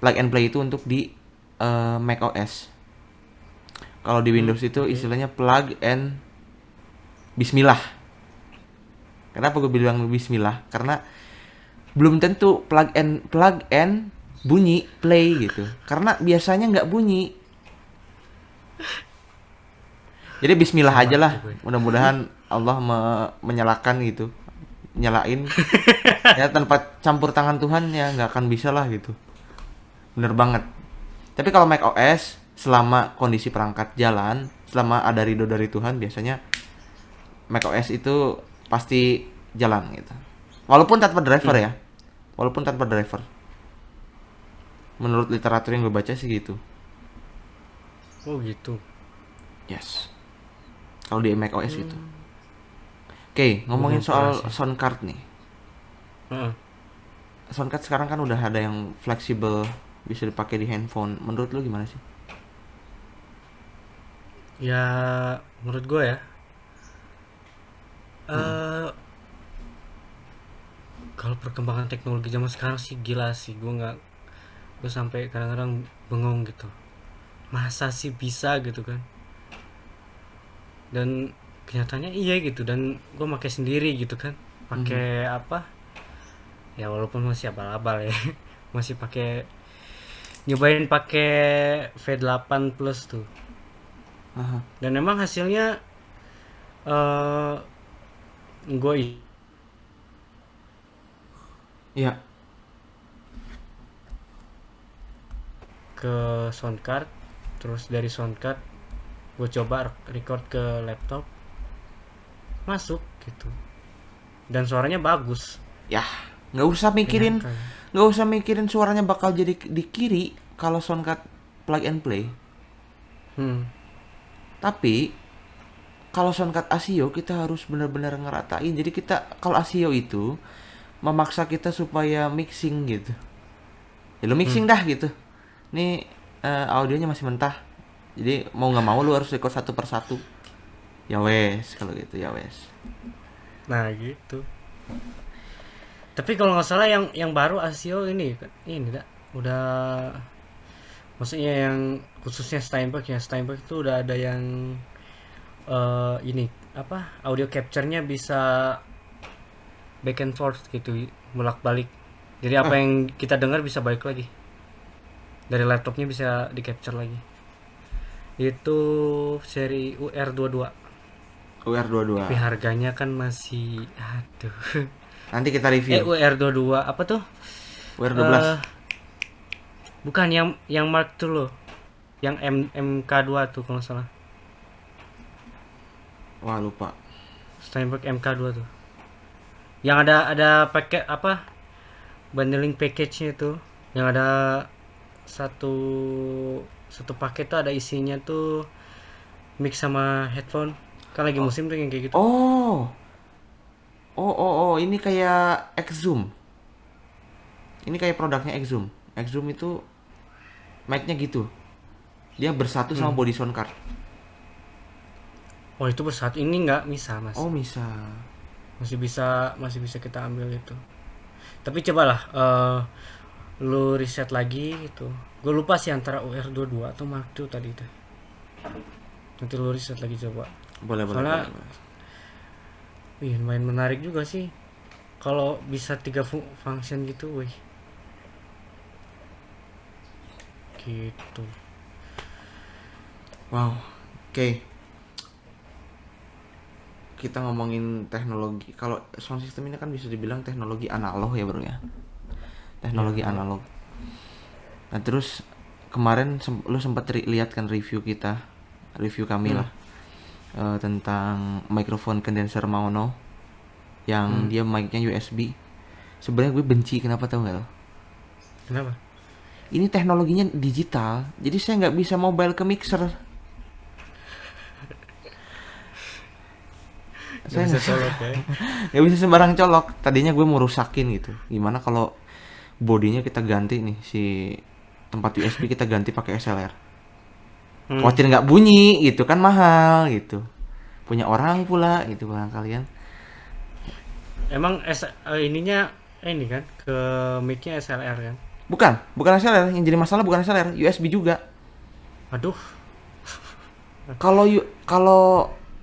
Plug and play itu untuk di Mac OS. Kalau di Windows itu istilahnya plug and bismillah. Kenapa gue bilang bismillah? Karena belum tentu plug and bunyi play gitu. Karena biasanya nggak bunyi. Jadi bismillah aja lah. Mudah-mudahan Allah menyalakan gitu. Nyalain ya, tanpa campur tangan Tuhan ya nggak akan bisa lah gitu. Bener banget. Tapi kalau Mac OS, selama kondisi perangkat jalan, selama ada ridho dari Tuhan, biasanya Mac OS itu pasti jalan gitu. Walaupun tanpa driver ya. Walaupun tanpa driver. Menurut literatur yang gue baca sih gitu. Oh gitu. Yes. Kalau di Mac OS itu. Oke, ngomongin soal sound card nih. Sound card sekarang kan udah ada yang fleksibel, bisa dipakai di handphone. Menurut lu gimana sih? Ya, menurut gue ya, kalau perkembangan teknologi zaman sekarang sih gila sih. Gue sampai kadang-kadang bengong gitu. Masa sih bisa gitu kan? Dan kenyataannya iya gitu, dan gue pakai sendiri gitu kan, pakai apa ya, walaupun masih abal-abal ya. Masih nyobain pakai V8 Plus tuh. Dan emang hasilnya gue iya ke sound card, terus dari sound card gue coba record ke laptop, masuk gitu, dan suaranya bagus. Ya, nggak usah mikirin suaranya bakal jadi di kiri kalau soundcard plug and play. Tapi kalau soundcard ASIO kita harus benar-benar ngeratain. Jadi kita kalau ASIO itu memaksa kita supaya mixing gitu. Ya lu mixing dah gitu. Nih audionya masih mentah. Jadi mau nggak mau lu harus record satu persatu. Ya wes kalau gitu ya wes. Nah gitu. Tapi kalau nggak salah yang baru ASIO ini dah udah, maksudnya yang khususnya Steinberg itu udah ada yang ini apa, audio capture-nya bisa back and forth gitu, bolak-balik. Jadi apa yang kita dengar bisa balik lagi. Dari laptopnya bisa di capture lagi. Itu seri UR22. UR22. Tapi harganya kan masih aduh. Nanti kita review. UR22 apa tuh? UR12. Bukan yang Mark II loh. Yang MK2 tuh kalau nggak salah. Wah, lupa. Steinberg MK2 tuh. Yang ada paket apa? Bundling package-nya tuh. Yang ada satu paket tuh ada isinya tuh mix sama headphone. Kan lagi musim tuh yang kayak gitu. Oh, ini kayak Exum. Ini kayak produknya Exum. Exum itu mic-nya gitu. Dia bersatu sama body sound card. Oh, itu bersatu. Ini nggak bisa, Mas. Oh, bisa. Masih bisa kita ambil itu. Tapi cobalah lu riset lagi gitu. Gue lupa sih antara UR22 atau Mark II tadi itu. Nanti lu riset lagi coba. Boleh. Wih, lumayan menarik juga sih. Kalau bisa 3 function gitu, wih. Gitu. Wow. Oke. Kita ngomongin teknologi. Kalau sound system ini kan bisa dibilang teknologi analog ya, Bro ya. Teknologi analog. Nah, terus kemarin lu sempat lihat kan review kami lah. Tentang mikrofon condenser mono yang dia mic-nya USB. Sebenarnya gue benci, kenapa tahu nggak lo? Kenapa? Ini teknologinya digital, jadi saya nggak bisa mobile ke mixer. Saya bisa colok ya. Nggak bisa sembarang colok. Tadinya gue mau rusakin gitu. Gimana kalau bodinya kita ganti nih, si tempat USB kita ganti pakai SLR. Khawatir nggak bunyi gitu kan, mahal gitu. Punya orang pula gitu barang kalian. Emang ininya ini kan ke mic-nya SLR kan? Bukan SLR. Yang jadi masalah bukan SLR, USB juga. Aduh. Kalau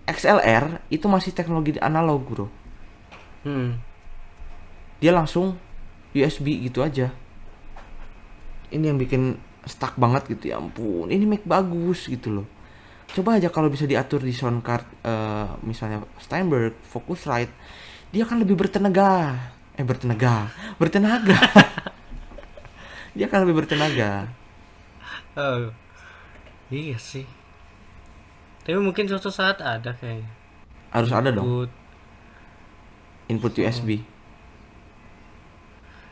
XLR itu masih teknologi analog, Bro. Dia langsung USB gitu aja. Ini yang bikin stuck banget gitu, ya ampun. Ini mic bagus gitu loh. Coba aja kalau bisa diatur di sound card, misalnya Steinberg, Focusrite, dia akan lebih bertenaga. Dia akan lebih bertenaga. Oh, iya sih. Tapi mungkin suatu saat ada kayaknya. Harus ada dong. Input USB.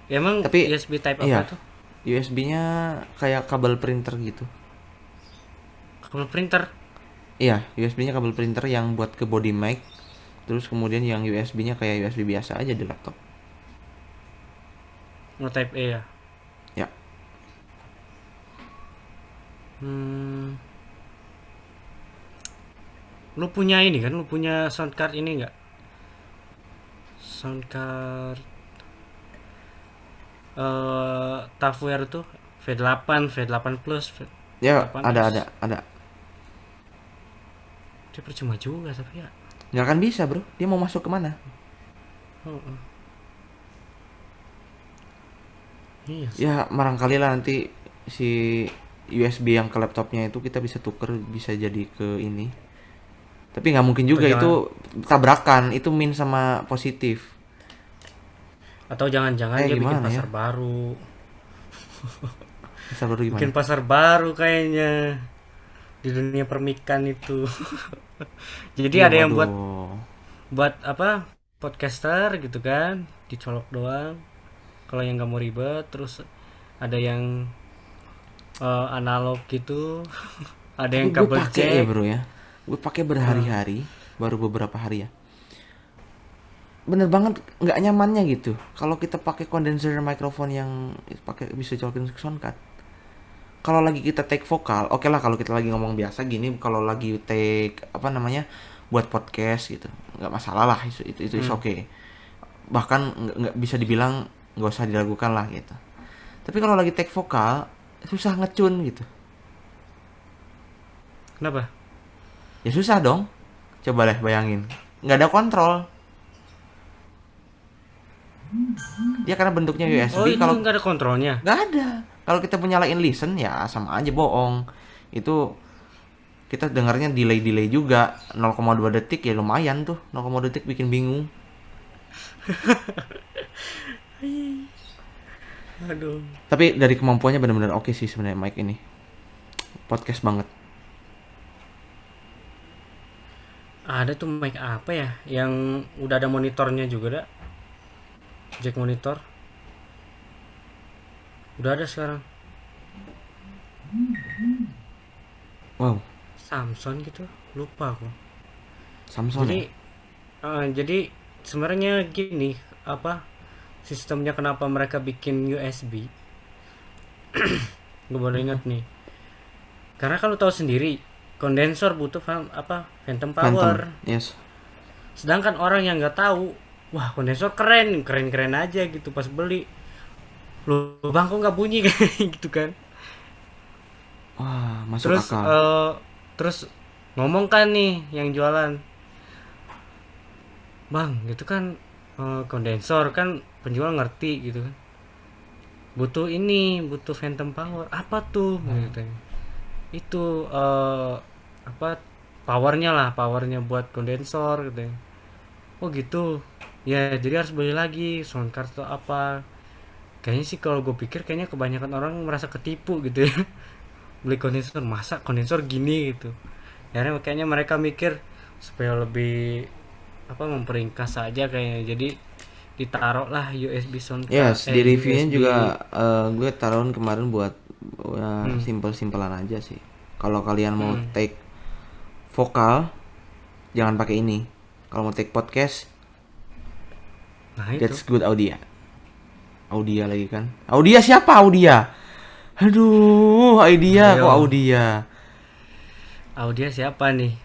Ya, emang tapi USB type iya, apa tuh? USB-nya kayak kabel printer gitu. Kabel printer? Iya, USB-nya kabel printer yang buat ke body mic. Terus kemudian yang USB-nya kayak USB biasa aja di laptop. Type A ya? Ya. Lu punya ini kan? Lu punya sound card ini nggak? Sound card Tafware tuh V8, V8 Plus. Ya, V8 ada. Dia percuma juga tapi ya. Nggak akan bisa, Bro. Dia mau masuk kemana? Iya sih. Ya, barangkali lah nanti si USB yang ke laptopnya itu kita bisa tuker, bisa jadi ke ini. Tapi nggak mungkin juga, itu tabrakan, itu min sama positif. Atau jangan-jangan dia bikin pasar baru. Pasar baru gimana? Bikin pasar baru kayaknya di dunia permikan itu. Jadi ya, ada yang buat apa, podcaster gitu kan, dicolok doang. Kalau yang nggak mau ribet, terus ada yang analog gitu. Ada yang kabel jack ya, Bro ya. Gue pakai berhari-hari, baru beberapa hari ya. bener banget nggak nyamannya gitu kalau kita pakai condenser microphone yang pakai bisa colokin soundcard. Kalau lagi kita take vokal, oke lah kalau kita lagi ngomong biasa gini, kalau lagi take apa namanya buat podcast gitu, nggak masalah lah, itu is oke. Bahkan nggak bisa dibilang nggak usah diragukan lah gitu. Tapi kalau lagi take vokal susah ngecun gitu. Kenapa? Ya susah dong. Coba deh bayangin, nggak ada kontrol. Dia karena bentuknya USB, itu kalau nggak ada kontrolnya. nggak ada. Kalau kita nyalain listen ya sama aja bohong. Itu kita dengarnya delay juga 0,2 detik ya lumayan tuh. 0,2 detik bikin bingung. Aduh. Tapi dari kemampuannya benar-benar oke sih sebenarnya mic ini. Podcast banget. Ada tuh mic apa ya yang udah ada monitornya juga dah. Jack monitor. Udah ada sekarang. Wow, Samsung gitu. Lupa aku. Samsung. Jadi sebenarnya gini, apa sistemnya kenapa mereka bikin USB? Gue baru ingat nih. Karena kalau tahu sendiri, kondensor butuh phantom power. Phantom, yes. Sedangkan orang yang nggak tahu, wah kondensor keren aja gitu pas beli. Loh, bang kok nggak bunyi kayak gitu kan? Wah, masuk Terus akal. terus ngomong kan nih yang jualan, bang itu kan kondensor kan penjual ngerti gitu kan. Butuh phantom power. Apa tuh? Gitu. Itu powernya buat kondensor gitu. Oh gitu. Ya jadi harus beli lagi sound card atau apa. Kayaknya sih kalau gue pikir kayaknya kebanyakan orang merasa ketipu gitu ya. Beli kondensor, masa kondensor gini gitu. Akhirnya kayaknya mereka mikir supaya lebih memperingkas saja kayaknya. Jadi ditaruh lah USB sound card. Yes, di reviewnya USB. juga gue taruhin kemarin buat simpel-simpelan aja sih. Kalau kalian mau take vokal, jangan pakai ini. Kalau mau take podcast, Nah itu. that's good Audia. Audia lagi kan? Audia siapa Audia? Aduh, Idea Ayo. kok Audia. Audia siapa nih?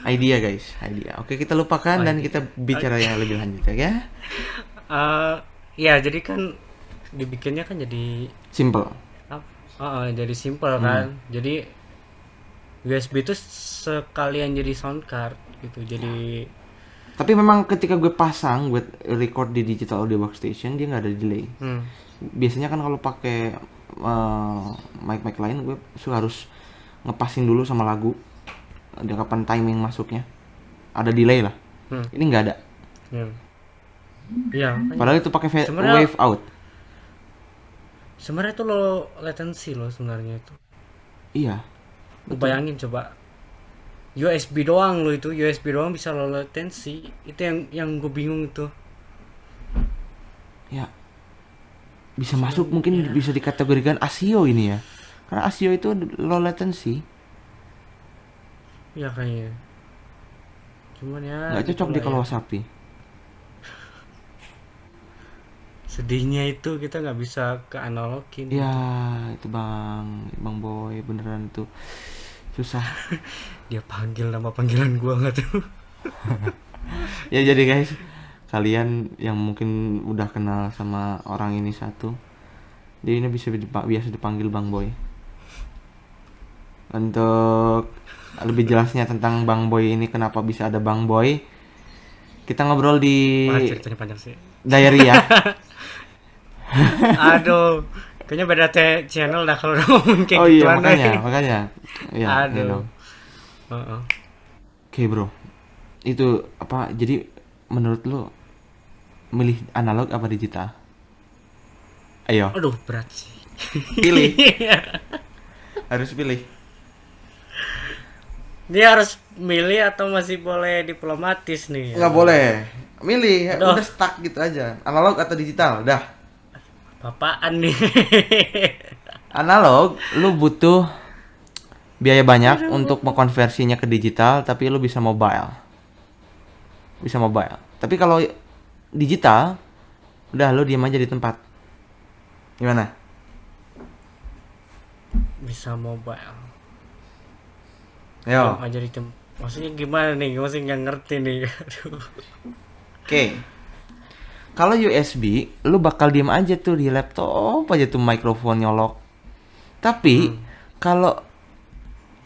Idea guys, Idea. Oke, kita lupakan dan kita bicara yang lebih lanjut ya. Ya jadi kan dibikinnya kan jadi Simple. jadi simple kan. Jadi USB itu sekalian jadi sound card gitu. Jadi Tapi memang ketika gue pasang, gue record di digital audio workstation, dia nggak ada delay. Biasanya kan kalau pakai mic lain, gue harus ngepasin dulu sama lagu. Ada kapan timing masuknya. Ada delay lah. Ini nggak ada. Iya. Padahal itu pakai wave out. Sebenarnya itu low latency loh sebenarnya itu. Iya. Bayangin coba. USB doang lo itu, USB doang bisa low latency. Itu yang gue bingung itu. Ya. Bisa masuk mungkin bisa dikategorikan ASIO ini ya. Karena ASIO itu low latency. Ya kayaknya. Cuman ya Nggak cocok di kalau Wasapi. Sedihnya itu kita nggak bisa ke analogin. Ya itu bang Boy beneran tuh susah. Dia panggil nama panggilan gua nggak tuh. Ya jadi guys, kalian yang mungkin udah kenal sama orang ini satu, dia ini biasa dipanggil Bang Boy. Untuk lebih jelasnya tentang Bang Boy ini, kenapa bisa ada Bang Boy, kita ngobrol di Ceritanya panjang sih. diary ya. Aduh, kayaknya beda channel dah kalau udah ngomong kayak Oh gitu. iya makanya. Ya, Aduh. Oke bro, itu apa? Jadi menurut lo milih analog apa digital? Ayo. Aduh berat sih. Pilih. Harus pilih. Dia harus milih atau masih boleh diplomatis nih? Nggak boleh. Milih, udah stuck gitu aja. Analog atau digital, dah. Apaan nih? Analog, lu butuh biaya banyak untuk mengkonversinya ke digital, tapi lu bisa mobile. Tapi kalau digital, udah lo diam aja di tempat. Gimana? Bisa mobile. Yo. Diam aja di tempat. Maksudnya gimana nih? Masih nggak ngerti nih. Aduh. Oke. Kalau USB, lu bakal diem aja tuh di laptop aja tuh mikrofon nyolok. Tapi kalau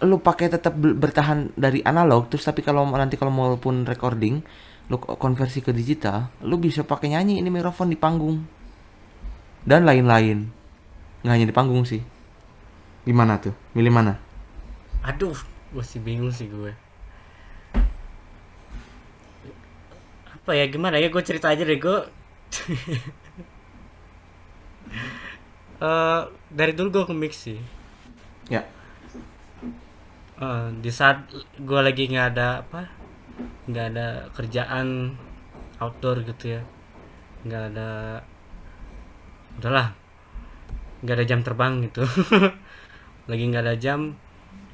lu pakai tetap bertahan dari analog, terus tapi kalau nanti kalau mau pun recording, lu konversi ke digital, lu bisa pakai nyanyi ini mikrofon di panggung dan lain-lain. Nggak hanya di panggung sih. Gimana tuh? Milih mana? Aduh, masih bingung sih gue. Apa ya, gimana ya, gue cerita aja deh gue. Dari dulu gue ke mix sih. Ya. Di saat gue lagi nggak ada kerjaan outdoor gitu ya, nggak ada, udahlah, nggak ada jam terbang gitu. Lagi nggak ada jam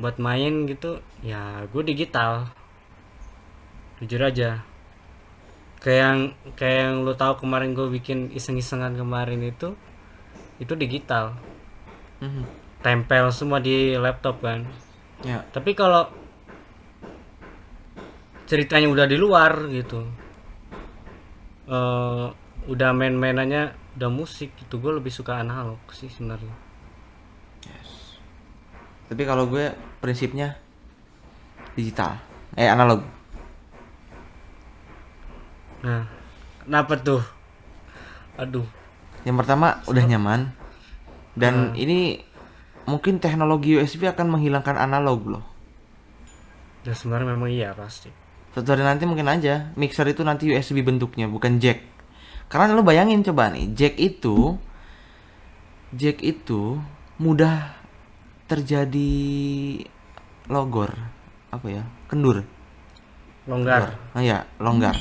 buat main gitu ya, gue digital, jujur aja. Kayak yang lo tahu kemarin gue bikin iseng-isengan kemarin itu digital, tempel semua di laptop kan. Ya. Tapi kalau ceritanya udah di luar gitu, udah main-mainannya udah musik gitu, gue lebih suka analog sih sebenarnya. Tapi kalau gue prinsipnya digital, analog. Nah, kenapa tuh? Aduh. Yang pertama udah nyaman dan ini mungkin teknologi USB akan menghilangkan analog loh. Ya sebenarnya memang iya pasti. Suatu hari nanti mungkin aja mixer itu nanti USB bentuknya bukan jack. Karena lo bayangin coba nih, jack itu mudah terjadi logor, apa ya? Kendur. Longgar. Nah ya, longgar.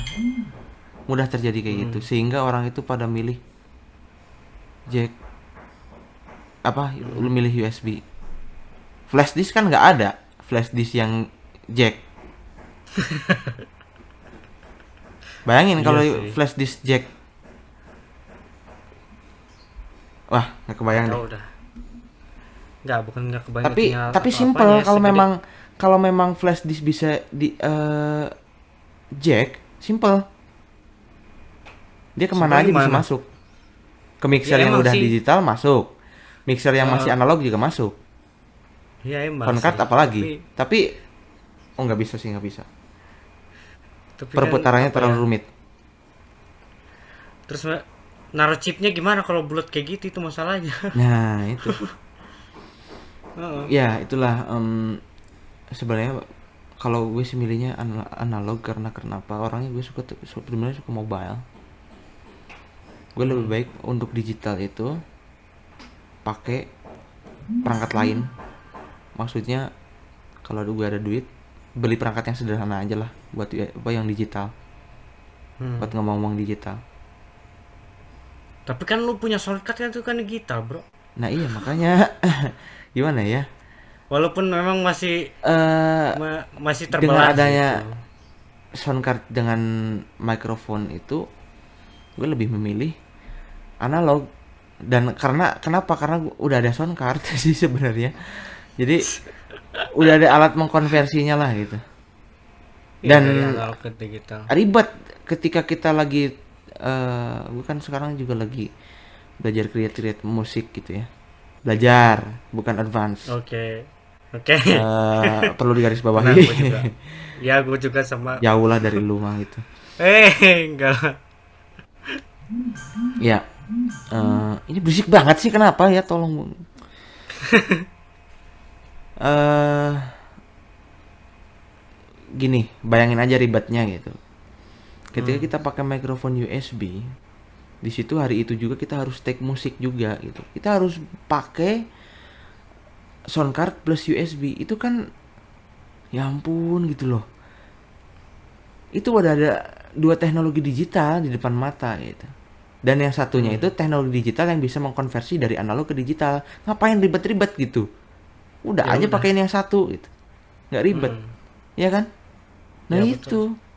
Mudah terjadi kayak gitu sehingga orang itu pada milih jack, lu milih USB. Flash disk kan nggak ada flash disk yang jack. Bayangin kalau flash disk jack, wah nggak kebayang deh. Nggak, bukan nggak kebayang. Tapi simple kalau memang flash disk bisa di jack, simple. Dia kemana aja bisa masuk. Ke mixer yang udah digital masuk. Mixer yang masih analog juga masuk. Iya emang. Soundcard apalagi. Tapi nggak bisa. Perputarannya terlalu rumit. Terus naruh chipnya gimana kalau bulat kayak gitu, itu masalahnya. Nah itu. Ya itulah sebenarnya kalau gue sih milihnya analog karena kenapa? Orangnya gue sebenarnya suka mobile. Gue lebih baik untuk digital itu pakai perangkat lain. Maksudnya kalau gue ada duit, beli perangkat yang sederhana aja lah buat yang digital. Buat ngomong-ngomong digital. Tapi kan lu punya shortcut kan, itu kan digital, bro. Nah iya makanya gimana ya? Walaupun memang masih terbelah. Dengan adanya soundcard dengan mikrofon itu, gue lebih memilih analog. Dan kenapa? Karena udah ada soundcard sih sebenarnya. Jadi udah ada alat mengkonversinya lah gitu. Dan ribet ketika kita lagi gue kan sekarang juga lagi belajar create musik gitu ya. Belajar, bukan advance. Oke. Perlu digarisbawahi. Nah, gue juga. Ya, gue juga sama. Jauh lah dari lu mah gitu. Enggak. Ya. Ini berisik banget sih, kenapa ya? Tolong. Gini, bayangin aja ribetnya gitu. Ketika kita pakai mikrofon USB, di situ hari itu juga kita harus take musik juga gitu. Kita harus pakai soundcard plus USB. Itu kan ya ampun gitu loh. Itu udah ada dua teknologi digital di depan mata gitu. Dan yang satunya itu teknologi digital yang bisa mengkonversi dari analog ke digital. Ngapain ribet-ribet gitu? Udah aja pakein yang satu gitu. Nggak ribet. Ya kan? Nah ya, itu. Betul.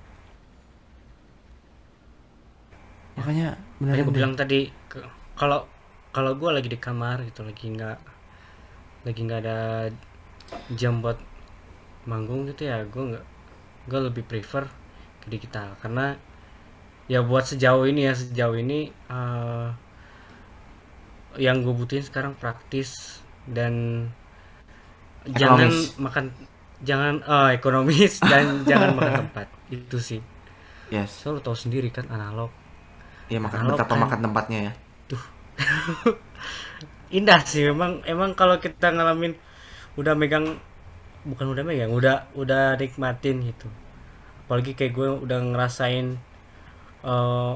Makanya Makanya beneran gue deh. bilang tadi kalau kalau gue lagi di kamar gitu, lagi nggak ada jam buat manggung gitu ya, gue lebih prefer ke digital karena ya buat sejauh ini yang gue butuhin sekarang praktis dan jangan Ekonomis. makan ekonomis dan jangan makan tempat itu sih. Yes. So lo tau sendiri kan, Ya makan analog betapa kan makan tempatnya ya. tuh indah sih. Emang kalau kita ngalamin udah megang, bukan udah megang, udah nikmatin gitu, apalagi kayak gue udah ngerasain eh,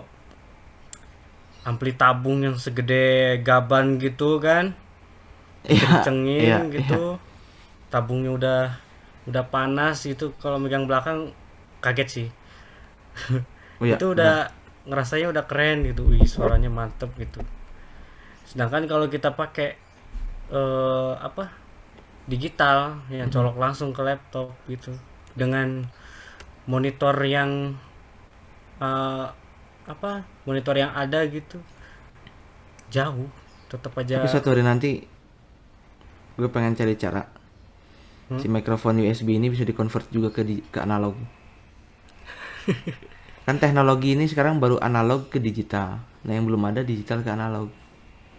ampli tabung yang segede gaban gitu kan, Iya, iya, dikencengin iya. gitu, tabungnya udah panas gitu, kalau megang belakang kaget sih. Oh iya, Itu benar. udah ngerasanya udah keren gitu, wih suaranya mantep gitu. Sedangkan kalau kita pakai apa, digital yang Mhm. colok langsung ke laptop gitu dengan monitor yang eh, apa, monitor yang ada gitu, jauh tetap Tapi aja. suatu hari nanti gue pengen cari cara hmm, si mikrofon USB ini bisa dikonvert juga ke analog. Kan teknologi ini sekarang baru analog ke digital. Nah, yang belum ada digital ke analog.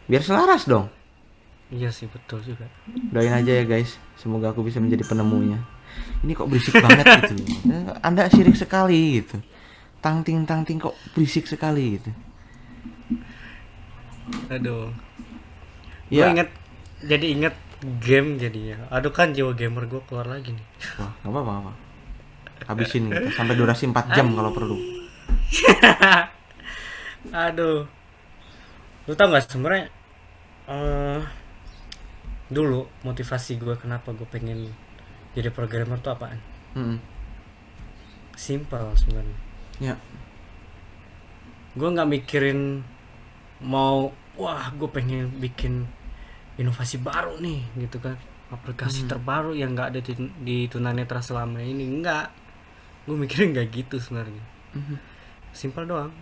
Biar selaras dong. iya sih betul juga. Doain aja ya guys. Semoga aku bisa menjadi penemunya. Ini kok berisik banget gitu. Anda sirik sekali gitu. Tang ting kok berisik sekali gitu. Aduh, gue Ya, inget game jadinya. Aduh, kan jiwa gamer gue keluar lagi nih. wah, nggak apa-apa, nggak apa. Habisin kita sampai durasi 4 jam kalau perlu. Aduh, lu tau nggak sebenarnya eh dulu motivasi gue kenapa gue pengen jadi programmer tuh apaan? Mm-mm. Simpel sebenarnya. Ya. Gue nggak mikirin mau, wah gue pengen bikin inovasi baru nih gitu kan, aplikasi Mm. terbaru yang nggak ada di tunanetra selama ini. Enggak, gue mikirin nggak gitu sebenarnya. Simpel doang,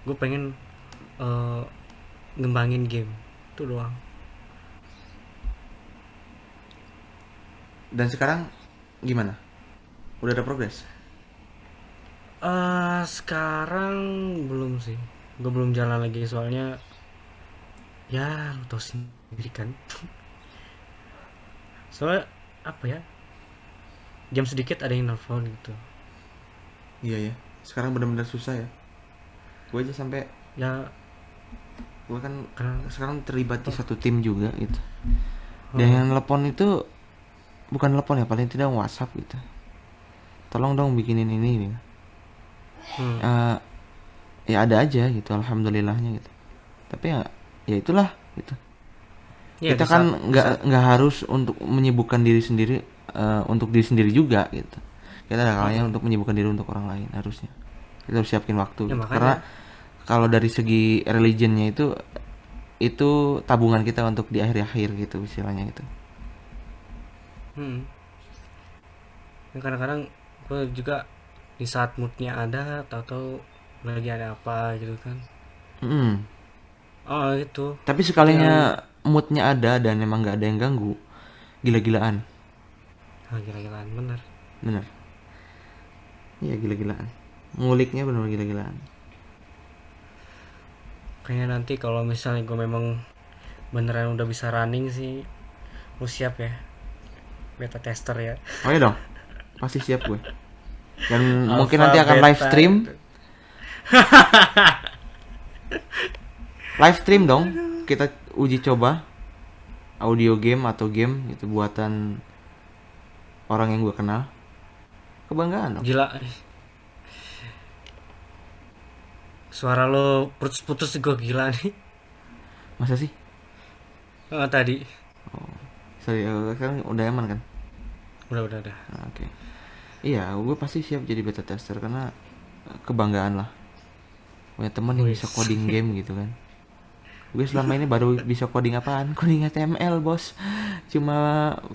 gue pengen eh, ngembangin game itu doang. Dan sekarang gimana? Udah ada progres? Sekarang belum sih, gue belum jalan lagi soalnya ya lo tau sendiri kan. Soalnya apa ya, jam sedikit ada yang nelfon gitu Iya ya. Sekarang benar-benar susah ya. Gue aja sampai ya, gue kan karena sekarang terlibat di satu tim juga gitu. Dan hmm, yang telepon itu bukan telepon ya, paling tidak WhatsApp gitu. Tolong dong bikinin ini gitu. hmm, Eh, ya ada aja gitu, alhamdulillahnya gitu. Tapi ya itulah gitu. ya Kita kan di saat nggak harus untuk menyibukkan diri sendiri, untuk diri sendiri juga gitu. Kita ada kalanya hmm, untuk menyibukkan diri untuk orang lain harusnya. Kita harus siapin waktu ya gitu. Karena makanya kalau dari segi religionnya itu tabungan kita untuk di akhir-akhir gitu istilahnya gitu. hmm, yang kadang-kadang gue juga di saat moodnya ada, tahu-tahu lagi ada apa gitu kan, Mm. oh itu Tapi itu yang sekalinya moodnya ada dan emang nggak ada yang ganggu, gila-gilaan, gila-gilaan bener. bener. Iya gila-gilaan. Nguliknya bener gila-gilaan. Kayaknya nanti kalau misalnya gue memang beneran udah bisa running sih, lu siap ya, beta tester ya. Oh iya dong, pasti siap gue. Dan mungkin Alpha nanti akan beta gitu. live stream dong. Kita uji coba audio game atau game itu buatan orang yang gue kenal. Kebanggaan dong. Gila nih, suara lo putus-putus, gue gila nih. Masa sih? Tadi Sorry, sekarang udah aman kan? udah. Nah, oke. Iya, gue pasti siap jadi beta tester karena kebanggaan lah. Punya teman yang bisa Wis. coding game gitu kan. Gue selama ini baru bisa coding apaan? Coding HTML bos. Cuma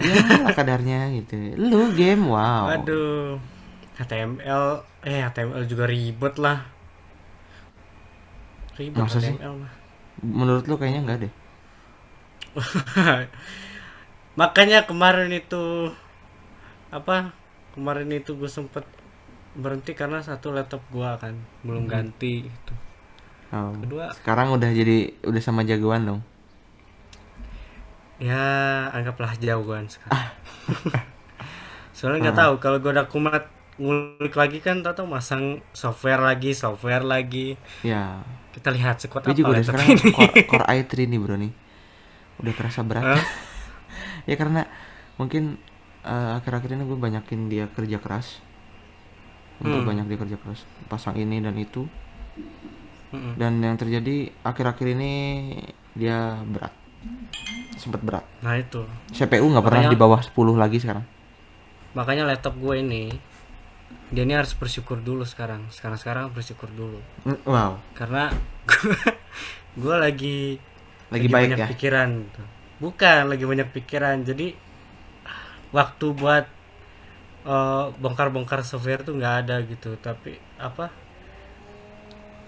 ya lah kadarnya gitu. Lu game, wow. Waduh, HTML juga ribet lah. Ribet Masa sih? HTML mah. Menurut lu kayaknya nggak deh. Makanya kemarin itu apa? Kemarin itu gue sempet berhenti karena satu laptop gua kan belum ganti gitu. Oh. Kedua, Sekarang udah sama jagoan dong. ya anggaplah jagoan sekarang. Soalnya nggak tahu kalau gue udah kumat ngulik lagi kan, tahu masang software lagi. Ya, Kita lihat sekuat gue apa juga udah laptop sekarang ini. Core i3 nih bro nih. Udah kerasa berat. Hah? Ya karena mungkin akhir-akhir ini gue banyakin dia kerja keras. Banyak dia kerja keras. Pasang ini dan itu. Dan yang terjadi akhir-akhir ini dia berat. Sempat berat. Nah itu. CPU nggak pernah di bawah 10 lagi sekarang. Makanya laptop gue ini dia ini harus bersyukur dulu sekarang bersyukur dulu. Wow. Karena gue lagi baik banyak ya. pikiran gitu. Bukan lagi banyak pikiran, jadi waktu buat bongkar-bongkar software tuh nggak ada gitu. Tapi apa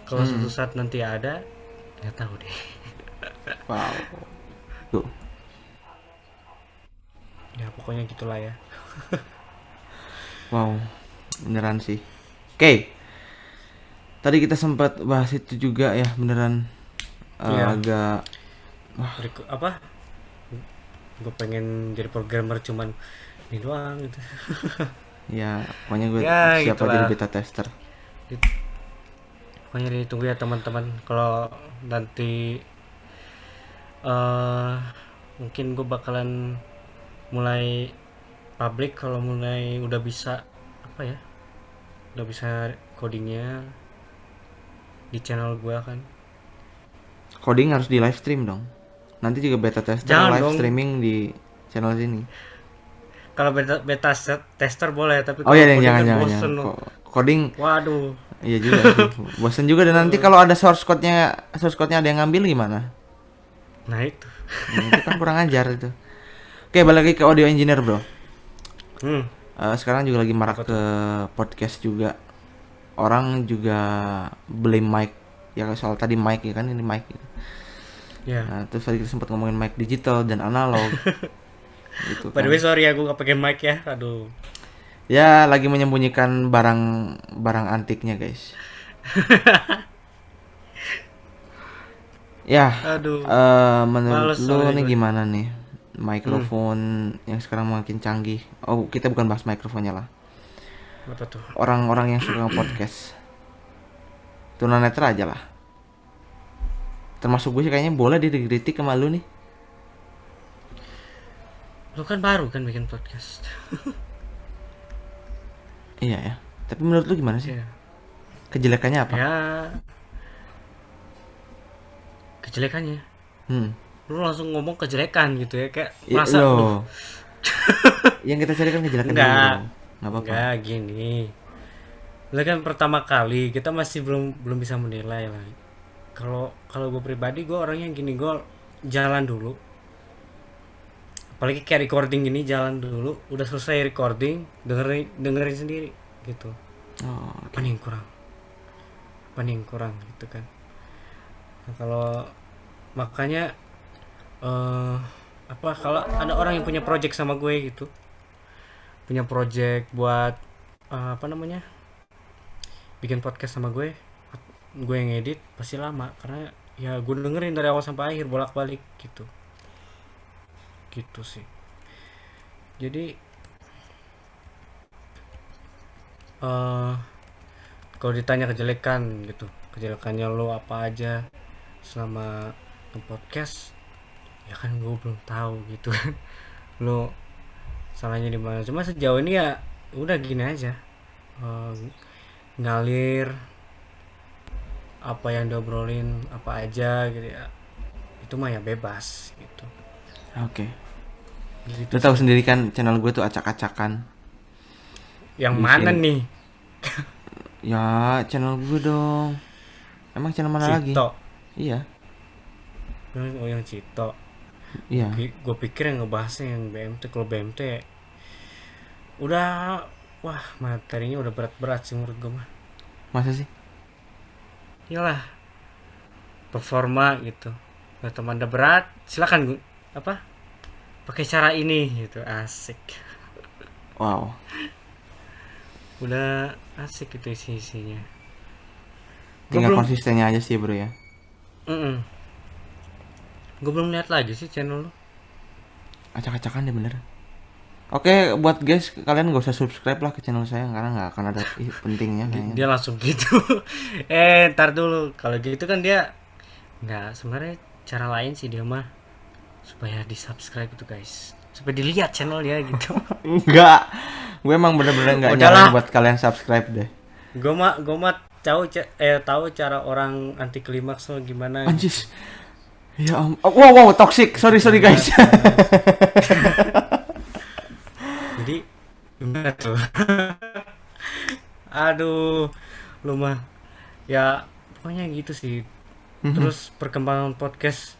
kalau suatu saat nanti ada, nggak tahu deh. Wow. Tuh. Ya pokoknya gitulah ya. Wow, beneran sih. Oke. Tadi kita sempat bahas itu juga ya, beneran agak apa? Gue pengen jadi programmer cuman ini doang gitu. ya, pokoknya gue Ya, siap gitulah. jadi beta tester. Pokoknya ditunggu ya teman-teman. Kalau nanti mungkin gue bakalan mulai public kalau mulai udah bisa apa ya, udah bisa codingnya di channel gue kan. Coding harus di live stream dong. Nanti juga beta tester Jangan live dong. streaming di channel sini. Kalau beta tester boleh, tapi Oh kalau iya, coding jangan kan jangan. bosen. Coding Waduh. iya juga sih. Bosen juga, dan nanti kalau ada source code-nya ada yang ngambil gimana? Nah itu. Itu kan kurang ajar itu. Oke, balik lagi ke audio engineer, bro. Sekarang juga lagi marak ke podcast juga. Orang juga beli mic. Ya soal tadi mic ya kan, ini mic gitu. Ya. Nah, terus tadi kita sempat ngomongin mic digital dan analog. Gitu By the kan. way sorry ya gue gak pakai mic ya. Aduh. Ya lagi menyembunyikan barang antiknya guys. Ya. Aduh. Menurut Males lu soalnya nih gue. gimana nih mikrofon yang sekarang makin canggih? Oh, kita bukan bahas mikrofonnya lah. Apa tuh? Orang-orang yang suka podcast tunanetra aja lah. Termasuk gue sih kayaknya boleh dikritik sama lu nih. Lu kan baru kan bikin podcast. Iya ya. Tapi menurut lu gimana sih? Ya. Kejelekannya apa? Ya. Kejelekannya. Lu langsung ngomong kejelekan gitu ya, kayak masa lu. Yang kita cari kan kejelekan dulu. Enggak. Enggak apa-apa. Enggak gini. Lu kan pertama kali, kita masih belum bisa menilai lah. Kalau gue pribadi, gue orangnya gini, gue jalan dulu. Apalagi kayak recording gini, jalan dulu, udah selesai recording, dengerin sendiri gitu. Oh, Apa nih yang kurang gitu kan. Nah, kalau makanya kalau ada orang yang punya project sama gue gitu, punya project buat bikin podcast sama gue yang edit pasti lama, karena ya gue dengerin dari awal sampai akhir bolak-balik gitu sih. Jadi kalau ditanya kejelekannya lo apa aja selama podcast, ya kan gue belum tahu gitu kan. Lo salahnya di mana? Cuma sejauh ini ya udah gini aja, ngalir apa yang diobrolin apa aja gitu ya, itu mah ya bebas gitu. Oke. Lu tahu sendiri kan channel gue tuh acak-acakan. Yang mana nih? Ya channel gue dong. Emang channel mana lagi? Cito. Iya. Oh yang Cito. Iya. Gue pikir yang ngebahasnya yang BMT. Kalau BMT udah, wah materinya udah berat-berat sih menurut gue mah. Masa sih? Iyalah, performa gitu. Kalau teman Anda berat, silakan pakai cara ini gitu. Asik. Wow. Udah asik itu isinya. Tinggal konsistennya aja sih bro ya. Gue belum lihat lagi sih channel lu. Acak-acakan deh bener. Oke, buat guys, kalian gak usah subscribe lah ke channel saya karena nggak akan ada pentingnya kayaknya. Dia langsung gitu. Ntar dulu. Kalau gitu kan dia nggak, sebenarnya cara lain sih dia mah supaya di subscribe itu guys, supaya dilihat channel dia gitu. Enggak, gue emang bener-bener nggak nyaranin buat kalian subscribe deh. Gue mah tahu cara orang anti klimaks lo gimana. Anjis. Ya wow toxic. Sorry guys. Jadi gimana tuh? Aduh, lu mah ya pokoknya gitu sih. Terus perkembangan podcast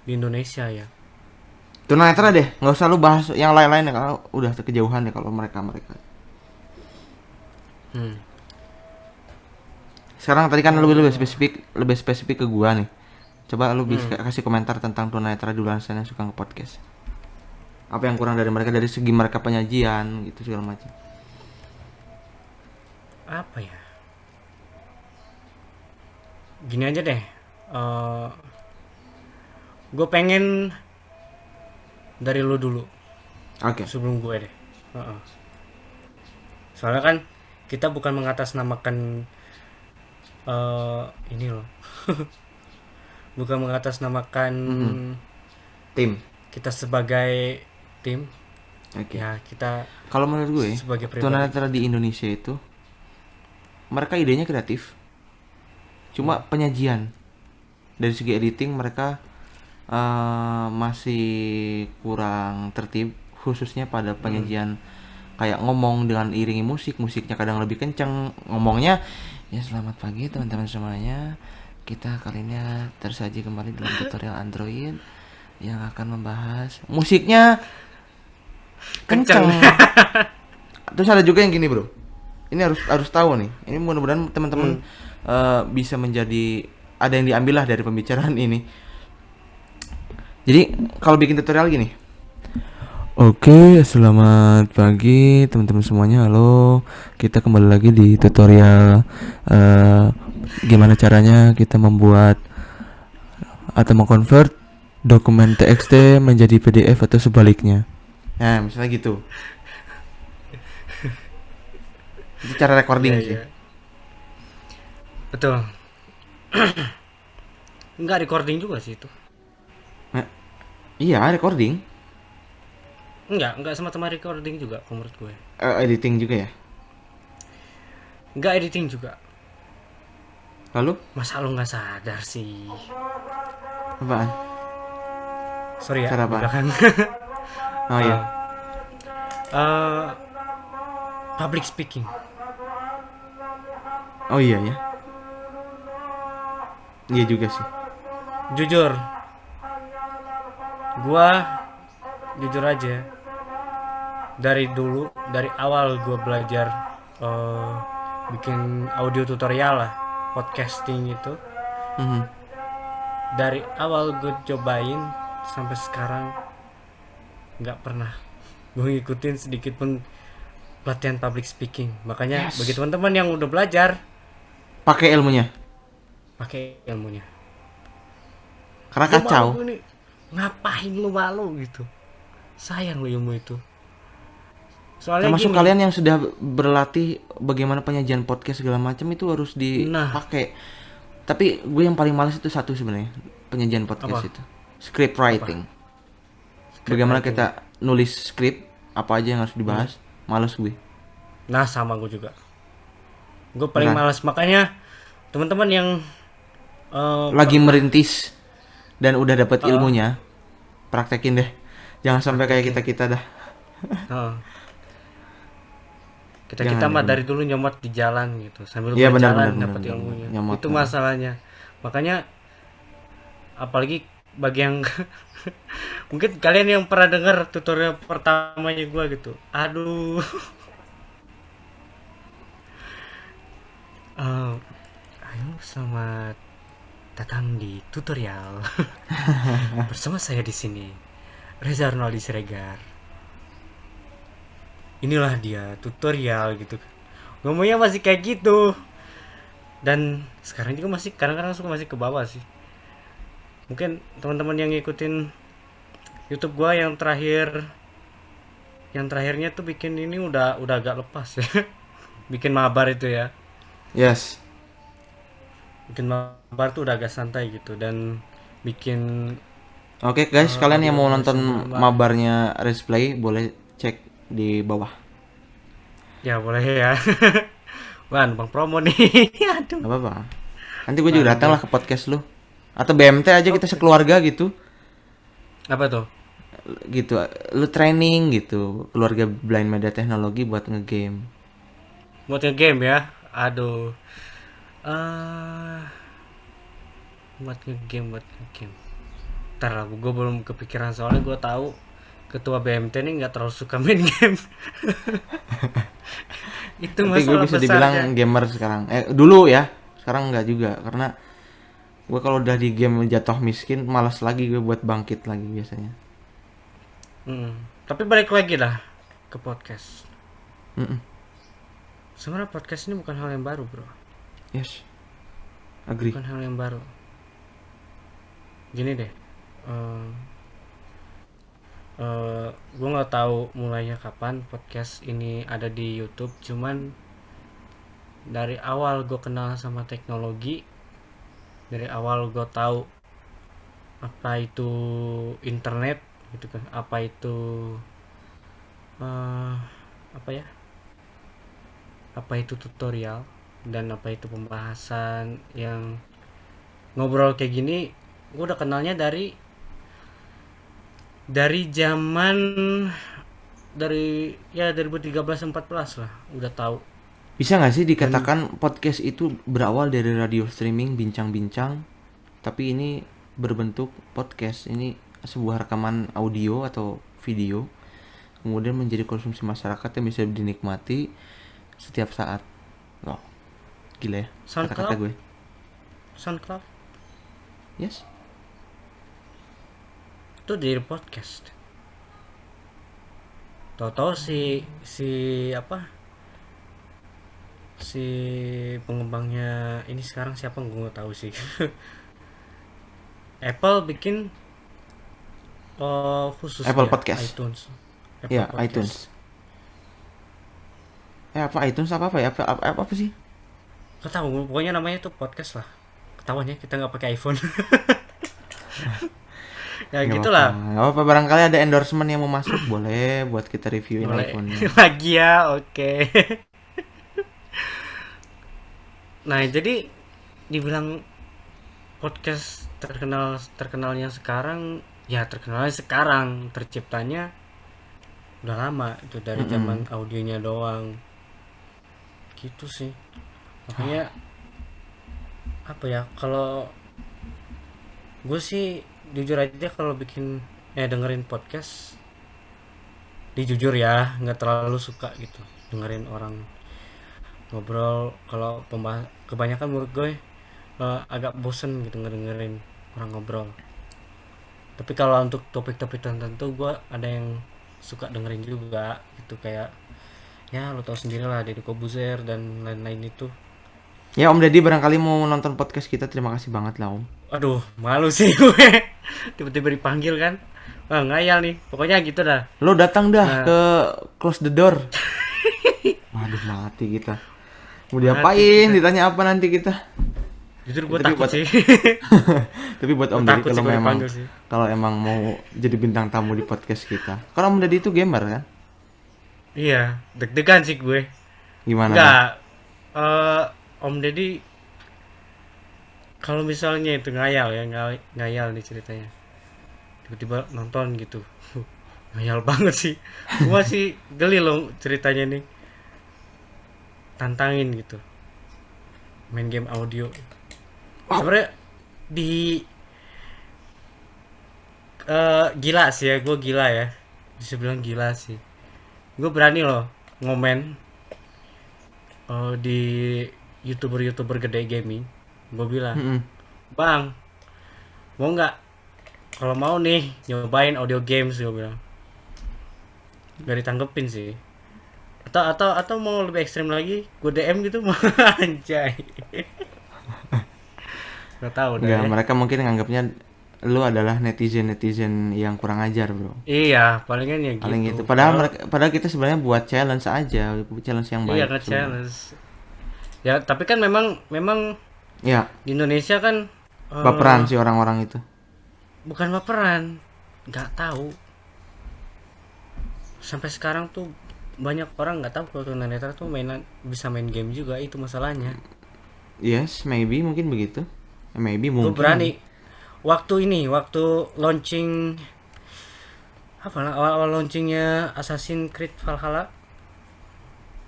di Indonesia ya. Tunanetra deh, nggak usah lu bahas yang lain-lain ya, kalau udah kejauhan ya kalau mereka. Sekarang tadi kan lebih spesifik ke gua nih. Coba lu bisa kasih komentar tentang tunanetra di luar sana yang suka nge-podcast. Apa yang kurang dari mereka dari segi mereka penyajian gitu segala macam. Apa ya? Gini aja deh. Gue pengen dari lu dulu. Oke. Sebelum gue deh. Soalnya kan kita bukan mengatasnamakan ini loh. Bukan mengatasnamakan tim. Kita sebagai tim. Oke. Ya, kita kalau menurut gue sebagai tunanetra di Indonesia itu mereka idenya kreatif. Cuma penyajian dari segi editing mereka masih kurang tertib, khususnya pada penyajian kayak ngomong dengan iringi musiknya kadang lebih kenceng ngomongnya. Ya selamat pagi teman-teman semuanya, kita kali ini tersaji kembali dalam tutorial Android yang akan membahas musiknya kenceng. Terus ada juga yang gini bro, ini harus tahu nih, ini mudah-mudahan teman-teman bisa menjadi ada yang diambil lah dari pembicaraan ini. Jadi kalau bikin tutorial gini, oke, selamat pagi teman-teman semuanya. Halo, kita kembali lagi di tutorial gimana caranya kita membuat atau mengkonvert dokumen TXT menjadi PDF atau sebaliknya. Nah, misalnya gitu. Itu cara recording sih. Betul. Enggak recording juga sih itu. Iya, recording. Enggak sama-sama recording juga menurut gue. Editing juga ya? Enggak editing juga. Lalu? Masa lu nggak sadar sih? Apaan? Sorry ya. Belakang. Oh iya. Public speaking. Oh iya ya. Iya juga sih. Jujur. Gua jujur aja. Dari awal gua belajar bikin audio tutorial lah, podcasting itu. Dari awal gue cobain sampai sekarang nggak pernah gue ngikutin sedikit pun pelatihan public speaking. Makanya bagi teman-teman yang udah belajar, pakai ilmunya. Karena kacau. Ngapain lu malu gitu? Sayang lu ilmu itu. Soalnya termasuk kalian yang sudah berlatih bagaimana penyajian podcast segala macam itu harus dipakai. Tapi gue yang paling males itu satu sebenarnya, penyajian podcast itu. Script writing. Bagaimana kita nulis script, apa aja yang harus dibahas, males gue. Nah, sama gue juga. Gue paling males, makanya teman-teman yang lagi merintis dan udah dapat ilmunya, praktekin deh. Jangan sampai kayak kita dah. Kita mah dari dulu nyomot di jalan gitu, sambil berjalan dapat ilmunya. Itu masalahnya. Makanya apalagi bagi yang mungkin kalian yang pernah dengar tutorial pertamanya gue gitu. Aduh. Ayo selamat datang di tutorial bersama saya di sini Reza Arnoldi Siregar. Inilah dia tutorial gitu. Ngomongnya masih kayak gitu. Dan sekarang juga masih kadang-kadang suka masih ke bawah sih. Mungkin teman-teman yang ngikutin YouTube gua yang terakhirnya tuh bikin ini udah agak lepas ya. Bikin mabar itu ya. Yes. Bikin mabar tuh udah agak santai gitu dan bikin Oke guys, kalian yang mau nonton sebelum mabarnya Resplay boleh cek di bawah. ya boleh ya. Wah, numpang promo nih. Aduh. Gak apa-apa. Nanti gue juga datang lah ke podcast lu. Atau BMT aja kita sekeluarga gitu. Apa tuh? Gitu. Lu training gitu. Keluarga Blind Media Teknologi buat ngegame. Buat game ya. Aduh. eh buat ngegame. Ntar lah, gue belum kepikiran soalnya gue tahu ketua BMT ini nggak terlalu suka main game. Itu Tapi gue masalah bisa besarnya. dibilang gamer sekarang. Dulu ya. Sekarang nggak juga. Karena gue kalau udah di game jatuh miskin, malas lagi gue buat bangkit lagi biasanya. Tapi balik lagi lah ke podcast. Mm-mm. Sebenarnya podcast ini bukan hal yang baru, bro. Yes. Agree. Bukan hal yang baru. Gini deh. Gue nggak tahu mulainya kapan podcast ini ada di YouTube. Cuman dari awal gue kenal sama teknologi, dari awal gue tahu apa itu internet, gitu kan, apa itu apa ya, apa itu tutorial dan apa itu pembahasan yang ngobrol kayak gini. Gue udah kenalnya dari zaman dari ya 2013-14 lah udah tahu. Bisa nggak sih dikatakan podcast itu berawal dari radio streaming bincang-bincang, tapi ini berbentuk podcast. Ini sebuah rekaman audio atau video, kemudian menjadi konsumsi masyarakat yang bisa dinikmati setiap saat. Oh, gila ya kata-kata gue. SoundCloud Yes. itu dari podcast. Tahu-tahu si pengembangnya ini sekarang siapa gue nggak tahu sih. Apple bikin khusus Apple ya, Podcast. iTunes. Ya, iTunes. Apa iTunes apa ya? Apa sih? Gak tahu, pokoknya namanya tuh podcast lah. Ketahuan ya kita nggak pakai iPhone. Ya Nggak gitulah. apa-apa. Nggak apa-apa, barangkali ada endorsement yang mau masuk boleh buat kita reviewin Boleh. iPhone-nya. Lagi ya, oke. Nah, jadi dibilang podcast terkenalnya sekarang, ya terkenalnya sekarang, terciptanya udah lama itu dari zaman audionya doang. Gitu sih. Makanya apa ya, kalau gue sih jujur aja kalau bikin dengerin podcast, dijujur ya nggak terlalu suka gitu dengerin orang ngobrol. Kalau kebanyakan menurut gue agak bosen gitu ngedengerin orang ngobrol. Tapi kalau untuk topik-topik tertentu gue ada yang suka dengerin juga gitu, kayak ya lo tau sendiri lah, Deddy Kobuzer dan lain-lain itu. Ya Om Deddy barangkali mau nonton podcast kita, terima kasih banget lah Om. Aduh, malu sih gue. Tiba-tiba dipanggil kan. Wah, ngayal nih. Pokoknya gitu dah. Lo datang dah ke close the door. Waduh, mati kita. Mau diapain? Ditanya apa nanti kita? Jujur gue Tapi takut sih. Tapi buat Om Deddy kalau emang mau jadi bintang tamu di podcast kita. Karena Om Deddy itu gamer kan? Iya, deg-degan sih gue. Gimana? Enggak. Om Deddy kalau misalnya itu ngayal ya, ngayal nih ceritanya. Tiba-tiba nonton gitu. Ngayal banget sih. Gua sih geli loh ceritanya nih. Tantangin gitu. Main game audio. Sebenarnya di gila sih ya, gue gila ya. Bisa bilang gila sih. Gue berani loh ngomen di YouTuber gede gaming. Gue bilang, Bang, mau nggak, kalau mau nih nyobain audio games, gue bilang. Gak ditanggepin sih. Atau mau lebih ekstrim lagi, gue DM gitu. Anjay. Gak tahu dah Enggak, ya. mereka mungkin nganggapnya lu adalah netizen yang kurang ajar, bro. Iya, palingan ya Paling gitu. gitu. Padahal kita sebenarnya buat challenge aja, challenge yang Iya, baik sebenarnya. nge-challenge. Ya, tapi kan memang Ya, di Indonesia kan baperan sih orang-orang itu. bukan baperan, nggak tahu. Sampai sekarang tuh banyak orang nggak tahu kalau tunanetra tuh bisa main game juga, itu masalahnya. Yes, maybe mungkin begitu. Maybe Gue mungkin. berani waktu launching, apa lah, awal-awal launchingnya Assassin's Creed Valhalla.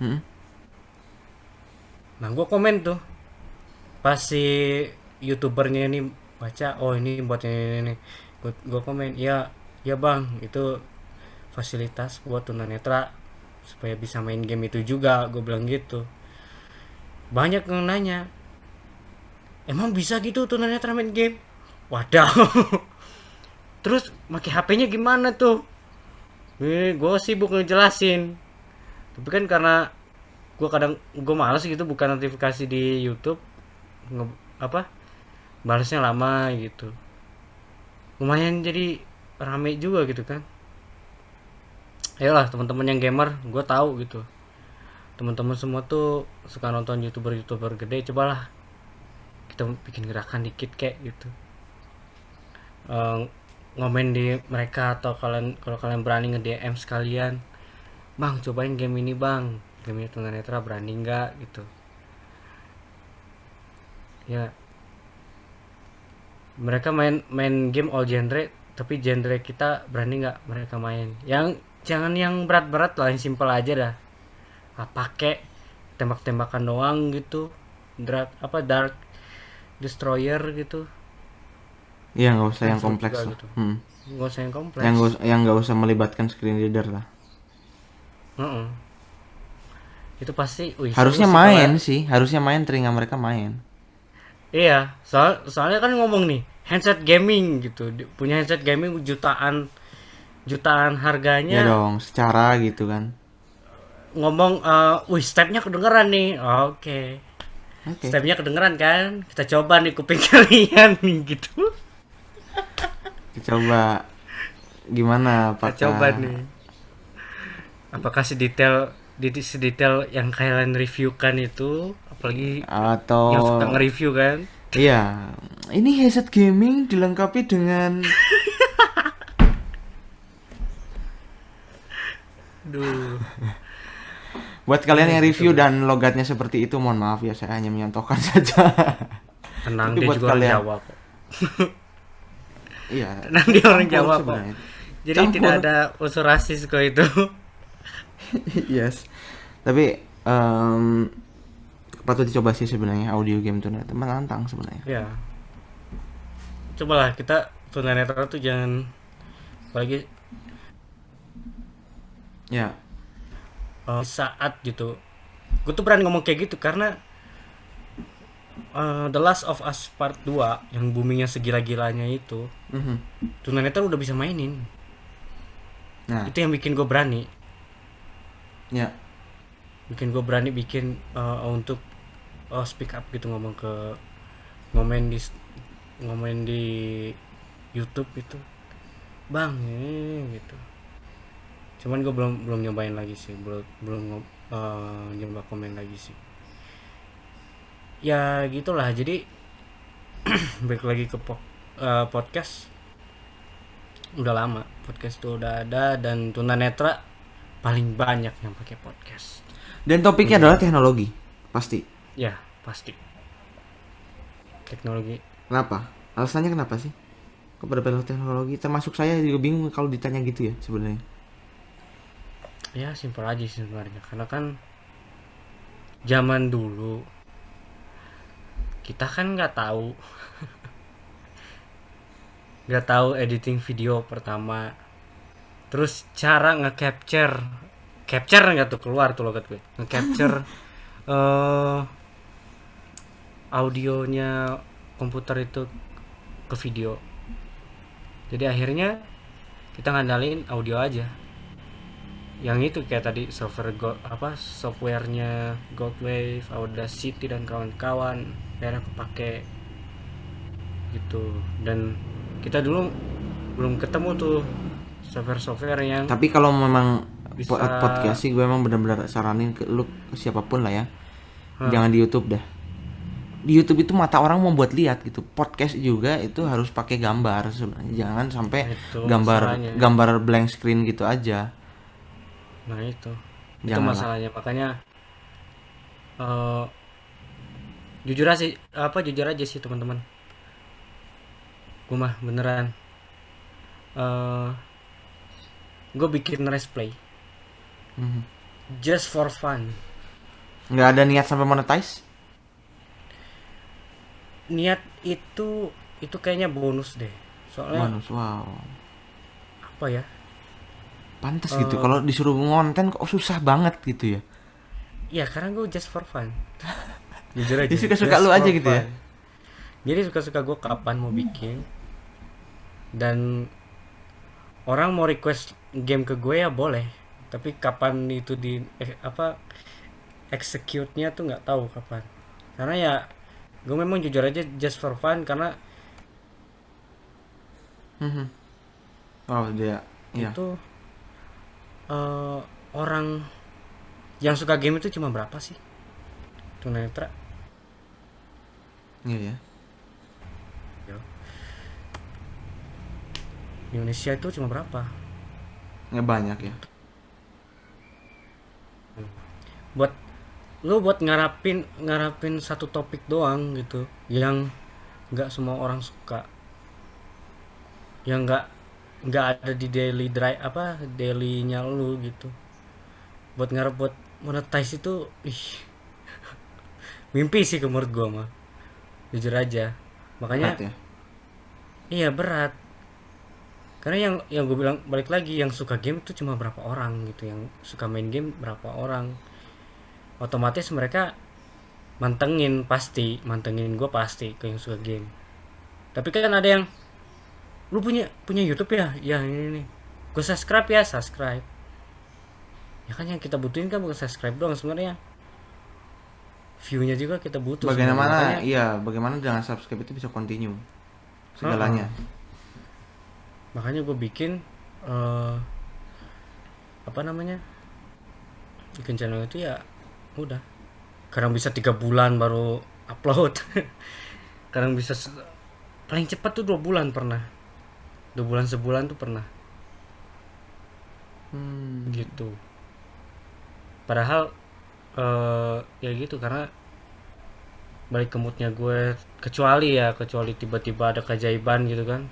Hmm? Nah, gue komen tuh pas si youtubernya ini baca, oh ini buat ini. Gue komen, ya ya bang, itu fasilitas buat tunanetra supaya bisa main game itu juga, gue bilang gitu. Banyak yang nanya, emang bisa gitu tunanetra main game? Wadah. Terus pakai HP-nya gimana tuh? Gue sibuk ngejelasin, tapi kan karena gue males gitu buka notifikasi di YouTube, apa, balasnya lama gitu. Lumayan jadi rame juga gitu kan. Ayolah teman-teman yang gamer, gue tahu gitu. Teman-teman semua tuh suka nonton youtuber gede, cobalah kita bikin gerakan dikit kayak gitu. Eh, ngomen di mereka, atau kalau kalian berani nge-DM sekalian, bang cobain game ini bang, game ini tunanetra, berani nggak gitu ya. Mereka main main game all genre, tapi genre kita berani nggak mereka main, yang jangan yang berat-berat lah, yang simple aja dah. Pakai tembak-tembakan doang gitu, Dark Destroyer gitu. Iya, nggak usah Kan yang seru kompleks juga lah. gitu, Hmm. nggak usah yang kompleks. Yang nggak usah melibatkan screen reader lah. Heeh. Itu pasti, wih seru Harusnya sih kalau ya. main sih, harusnya main, telinga mereka main. Iya, soalnya kan ngomong nih handset gaming gitu, punya handset gaming jutaan, jutaan Ya harganya. dong, secara gitu kan. Ngomong, wih stepnya kedengeran nih. Oke, Oke, stepnya kedengeran kan, kita coba nih kuping kalian nih gitu. kita coba gimana Kita coba apakah nih, apakah sedetail yang kalian reviewkan itu, apalagi yang suka atau nge-review kan. iya, ini headset gaming dilengkapi dengan Duh, buat ya kalian yang gitu review lah. dan logatnya seperti itu, mohon maaf ya, saya hanya menyontohkan saja. Tenang, Tapi dia buat juga orang kalian, Jawa kok. iya, Tenang, dia orang campur Jawa kok. sebenarnya. Jadi tidak Campur. ada unsur rasis kok itu. Yes. Tapi patut dicoba sih sebenarnya audio game tuh menantang sebenarnya. Ya, cobalah kita tunanetra tuh jangan, apalagi Ya. saat gitu. Gue tuh berani ngomong kayak gitu karena The Last of Us Part 2 yang boomingnya segila-gilanya itu, Mhm. tunanetra udah bisa mainin. Nah, Itu yang bikin gue berani. ya. Bikin gue berani bikin, untuk speak up gitu, ngomen di ngomen di YouTube itu, bang gitu. Cuman gue belum belum nyobain lagi sih, belum belum nyoba komen lagi sih. Ya gitulah, jadi balik lagi ke podcast. Udah lama podcast tuh udah ada, dan tunanetra paling banyak yang pakai podcast. Dan topiknya adalah teknologi, pasti. Ya pasti teknologi. Kenapa? Alasannya kenapa sih? Kok pada belok teknologi? Termasuk saya juga bingung kalau ditanya gitu ya sebenarnya. Ya simpel aja sih sebenarnya, karena kan zaman dulu kita kan nggak tahu editing video pertama, terus cara capture nggak tuh, keluar tuh logat gue, nge-capture audionya komputer itu ke video. Jadi akhirnya kita ngandalin audio aja. Yang itu kayak tadi softwarenya Goldwave, Audacity dan kawan-kawan akhirnya kepake gitu. Dan kita dulu belum ketemu tuh software yang tapi kalau memang bisa podcast sih gue emang benar-benar saranin ke lu, ke siapapun lah ya, jangan di YouTube dah. Di YouTube itu mata orang mau buat lihat gitu. Podcast juga itu harus pakai gambar sebenarnya, jangan sampai itu gambar blank screen gitu aja. Nah itu Janganlah. masalahnya. Makanya jujur aja sih teman-teman, gue mah beneran gue bikin Rest Play just for fun. Nggak ada niat sampai monetize? Niat itu kayaknya bonus deh, soalnya Bonus, wow. apa ya, Pantes gitu. Kalau disuruh ngonten kok susah banget gitu ya. ya karena gue just for fun. Jujur aja, Jadi suka-suka just lu aja for gitu ya. fun. Jadi suka-suka gue kapan mau bikin, dan orang mau request game ke gue ya boleh, tapi kapan itu execute-nya tuh nggak tahu kapan. Karena ya gue memang jujur aja just for fun, karena Oh dia, iya. itu orang yang suka game itu cuma berapa sih tunanetra? Iya ya. Di Indonesia itu cuma berapa? Nggak banyak ya. Buat ngarapin satu topik doang gitu, yang nggak semua orang suka, yang nggak ada di dailynya lu gitu. Buat monetize itu mimpi sih menurut gua mah, jujur aja. Makanya Berat ya. iya berat, karena yang gue bilang balik lagi, yang suka game itu cuma berapa orang gitu, yang suka main game berapa orang. Otomatis mereka mantengin gue pasti ke yang suka game. Tapi kan ada yang, lu punya YouTube ya, ya ini nih, gue subscribe ya kan. Yang kita butuhin kan bukan subscribe doang sebenarnya, view-nya juga kita butuh. Bagaimana dengan subscribe itu bisa continue segalanya. Makanya gue bikin bikin channel itu ya udah. Kadang bisa 3 bulan baru upload. Kadang bisa paling cepat tuh 2 bulan pernah. 2 bulan sebulan tuh pernah. Gitu. Padahal ya gitu, karena balik ke moodnya gue, kecuali tiba-tiba ada keajaiban gitu kan,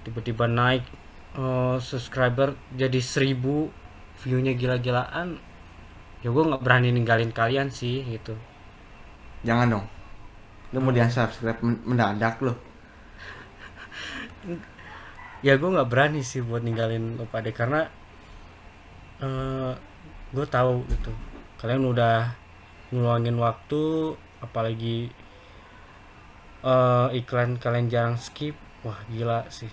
tiba-tiba naik subscriber jadi 1000, view-nya gila-gilaan, ya gue nggak berani ninggalin kalian sih gitu. Jangan dong. Lu mau di-unsubscribe mendadak lo. Ya gue nggak berani sih buat ninggalin lo pada, karena gue tahu gitu kalian udah ngeluangin waktu, apalagi iklan kalian jarang skip. Wah gila sih,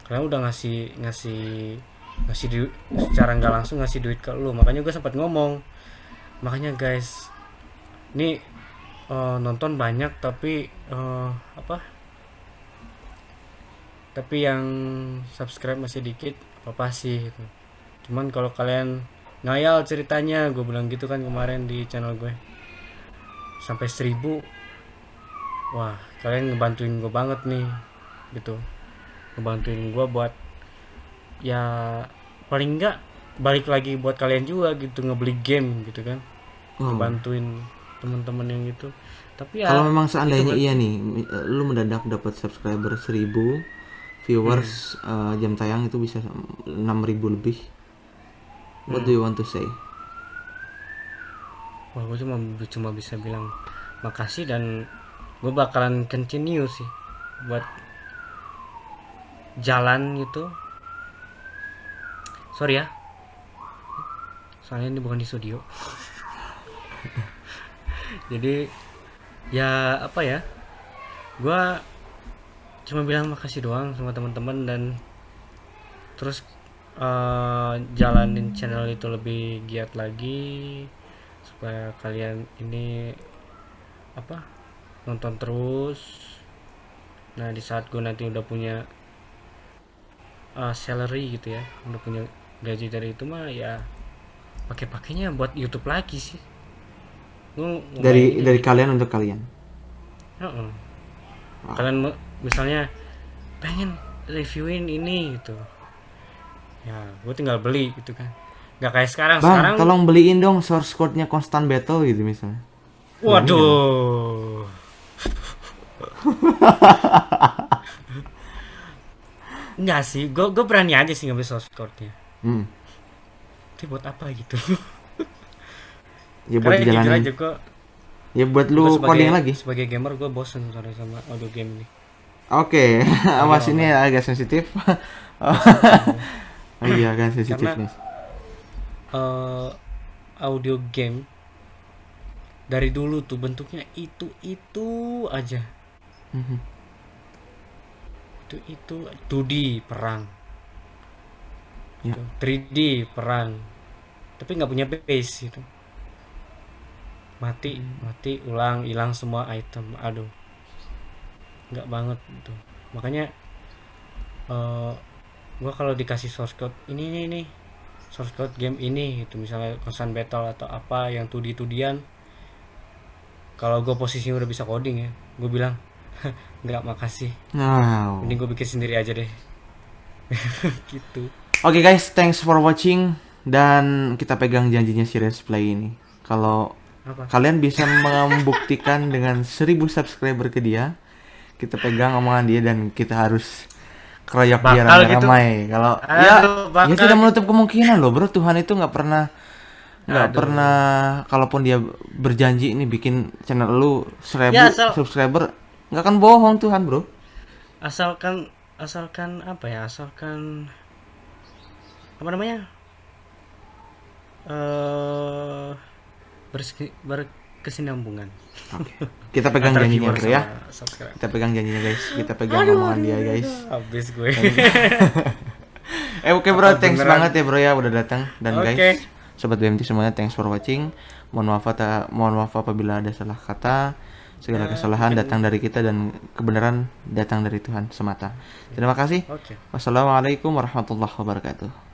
kalian udah ngasih duit secara nggak langsung, ngasih duit ke lu. Makanya gue sempat ngomong, makanya guys, ini nonton banyak tapi tapi yang subscribe masih dikit, apa sih gitu. Cuman kalau kalian ngayal ceritanya, gue bilang gitu kan kemarin di channel gue, sampai 1000, wah kalian ngebantuin gue banget nih gitu, ngebantuin gue buat ya paling enggak balik lagi buat kalian juga gitu, ngebeli game gitu kan, ngebantuin teman-teman yang gitu. Tapi ya kalau memang seandainya iya nih, lu mendadak dapat subscriber 1000, viewers, jam tayang itu bisa 6.000 lebih. What do you want to say? Wah, gue cuma bisa bilang makasih, dan gue bakalan continue sih buat jalan gitu. Sorry ya, soalnya ini bukan di studio. Jadi ya apa ya, Gua cuma bilang makasih doang sama teman-teman, dan terus jalanin channel itu lebih giat lagi supaya kalian ini apa, nonton terus. Nah di saat gue nanti udah punya salary gitu ya, udah punya gaji dari itu mah ya pakai-pakainya buat YouTube lagi sih. Dari gitu. kalian untuk kalian. Heeh. Kalian misalnya pengen reviewin ini gitu, ya gue tinggal beli gitu kan, nggak kayak sekarang. Bang, tolong beliin dong source code-nya Constant Battle gitu misalnya. Waduh. Enggak sih, gue berani aja sih ngambil source code-nya. Itu buat apa gitu? Ya buat Karena jujur jalanin. aja gue, Ya buat lu coding lagi. sebagai gamer gue bosen sama audio game ini. Oke, awas ini agak sensitif. Oh iya, agak sensitif Karena nih. Audio game dari dulu tuh bentuknya itu aja. Itu 2D perang, Ya. 3D perang, tapi nggak punya base gitu. Mati ulang, hilang semua item, aduh nggak banget gitu. Makanya gua kalau dikasih source code ini nih source code game ini gitu, misalnya Constant Battle atau apa yang 2D 2Dian, kalau gue posisinya udah bisa coding ya, gue bilang nggak, makasih, mending gue bikin sendiri aja deh. Gitu. Oke guys, thanks for watching, dan kita pegang janjinya Serious Play ini. Kalau kalian bisa membuktikan dengan 1000 subscriber ke dia, kita pegang omongan dia dan kita harus keroyok dia ramai-ramai. Gitu. Kalau ya tidak menutup kemungkinan loh bro, Tuhan itu nggak pernah kalaupun dia berjanji ini bikin channel lu 1000 subscriber, nggak akan bohong Tuhan bro. Asalkan apa ya, asalkan apa namanya, berkesinambungan. Oke. Kita pegang janjinya bro ya. Kita pegang janjinya guys. Kita pegang omongan dia guys. Habis gue. Oke bro, thanks banget ya bro ya udah datang, dan guys, sobat BMT semuanya, thanks for watching. Mohon maaf apabila ada salah kata. Segala kesalahan datang dari kita dan kebenaran datang dari Tuhan semata. Terima kasih. Wassalamualaikum warahmatullahi wabarakatuh.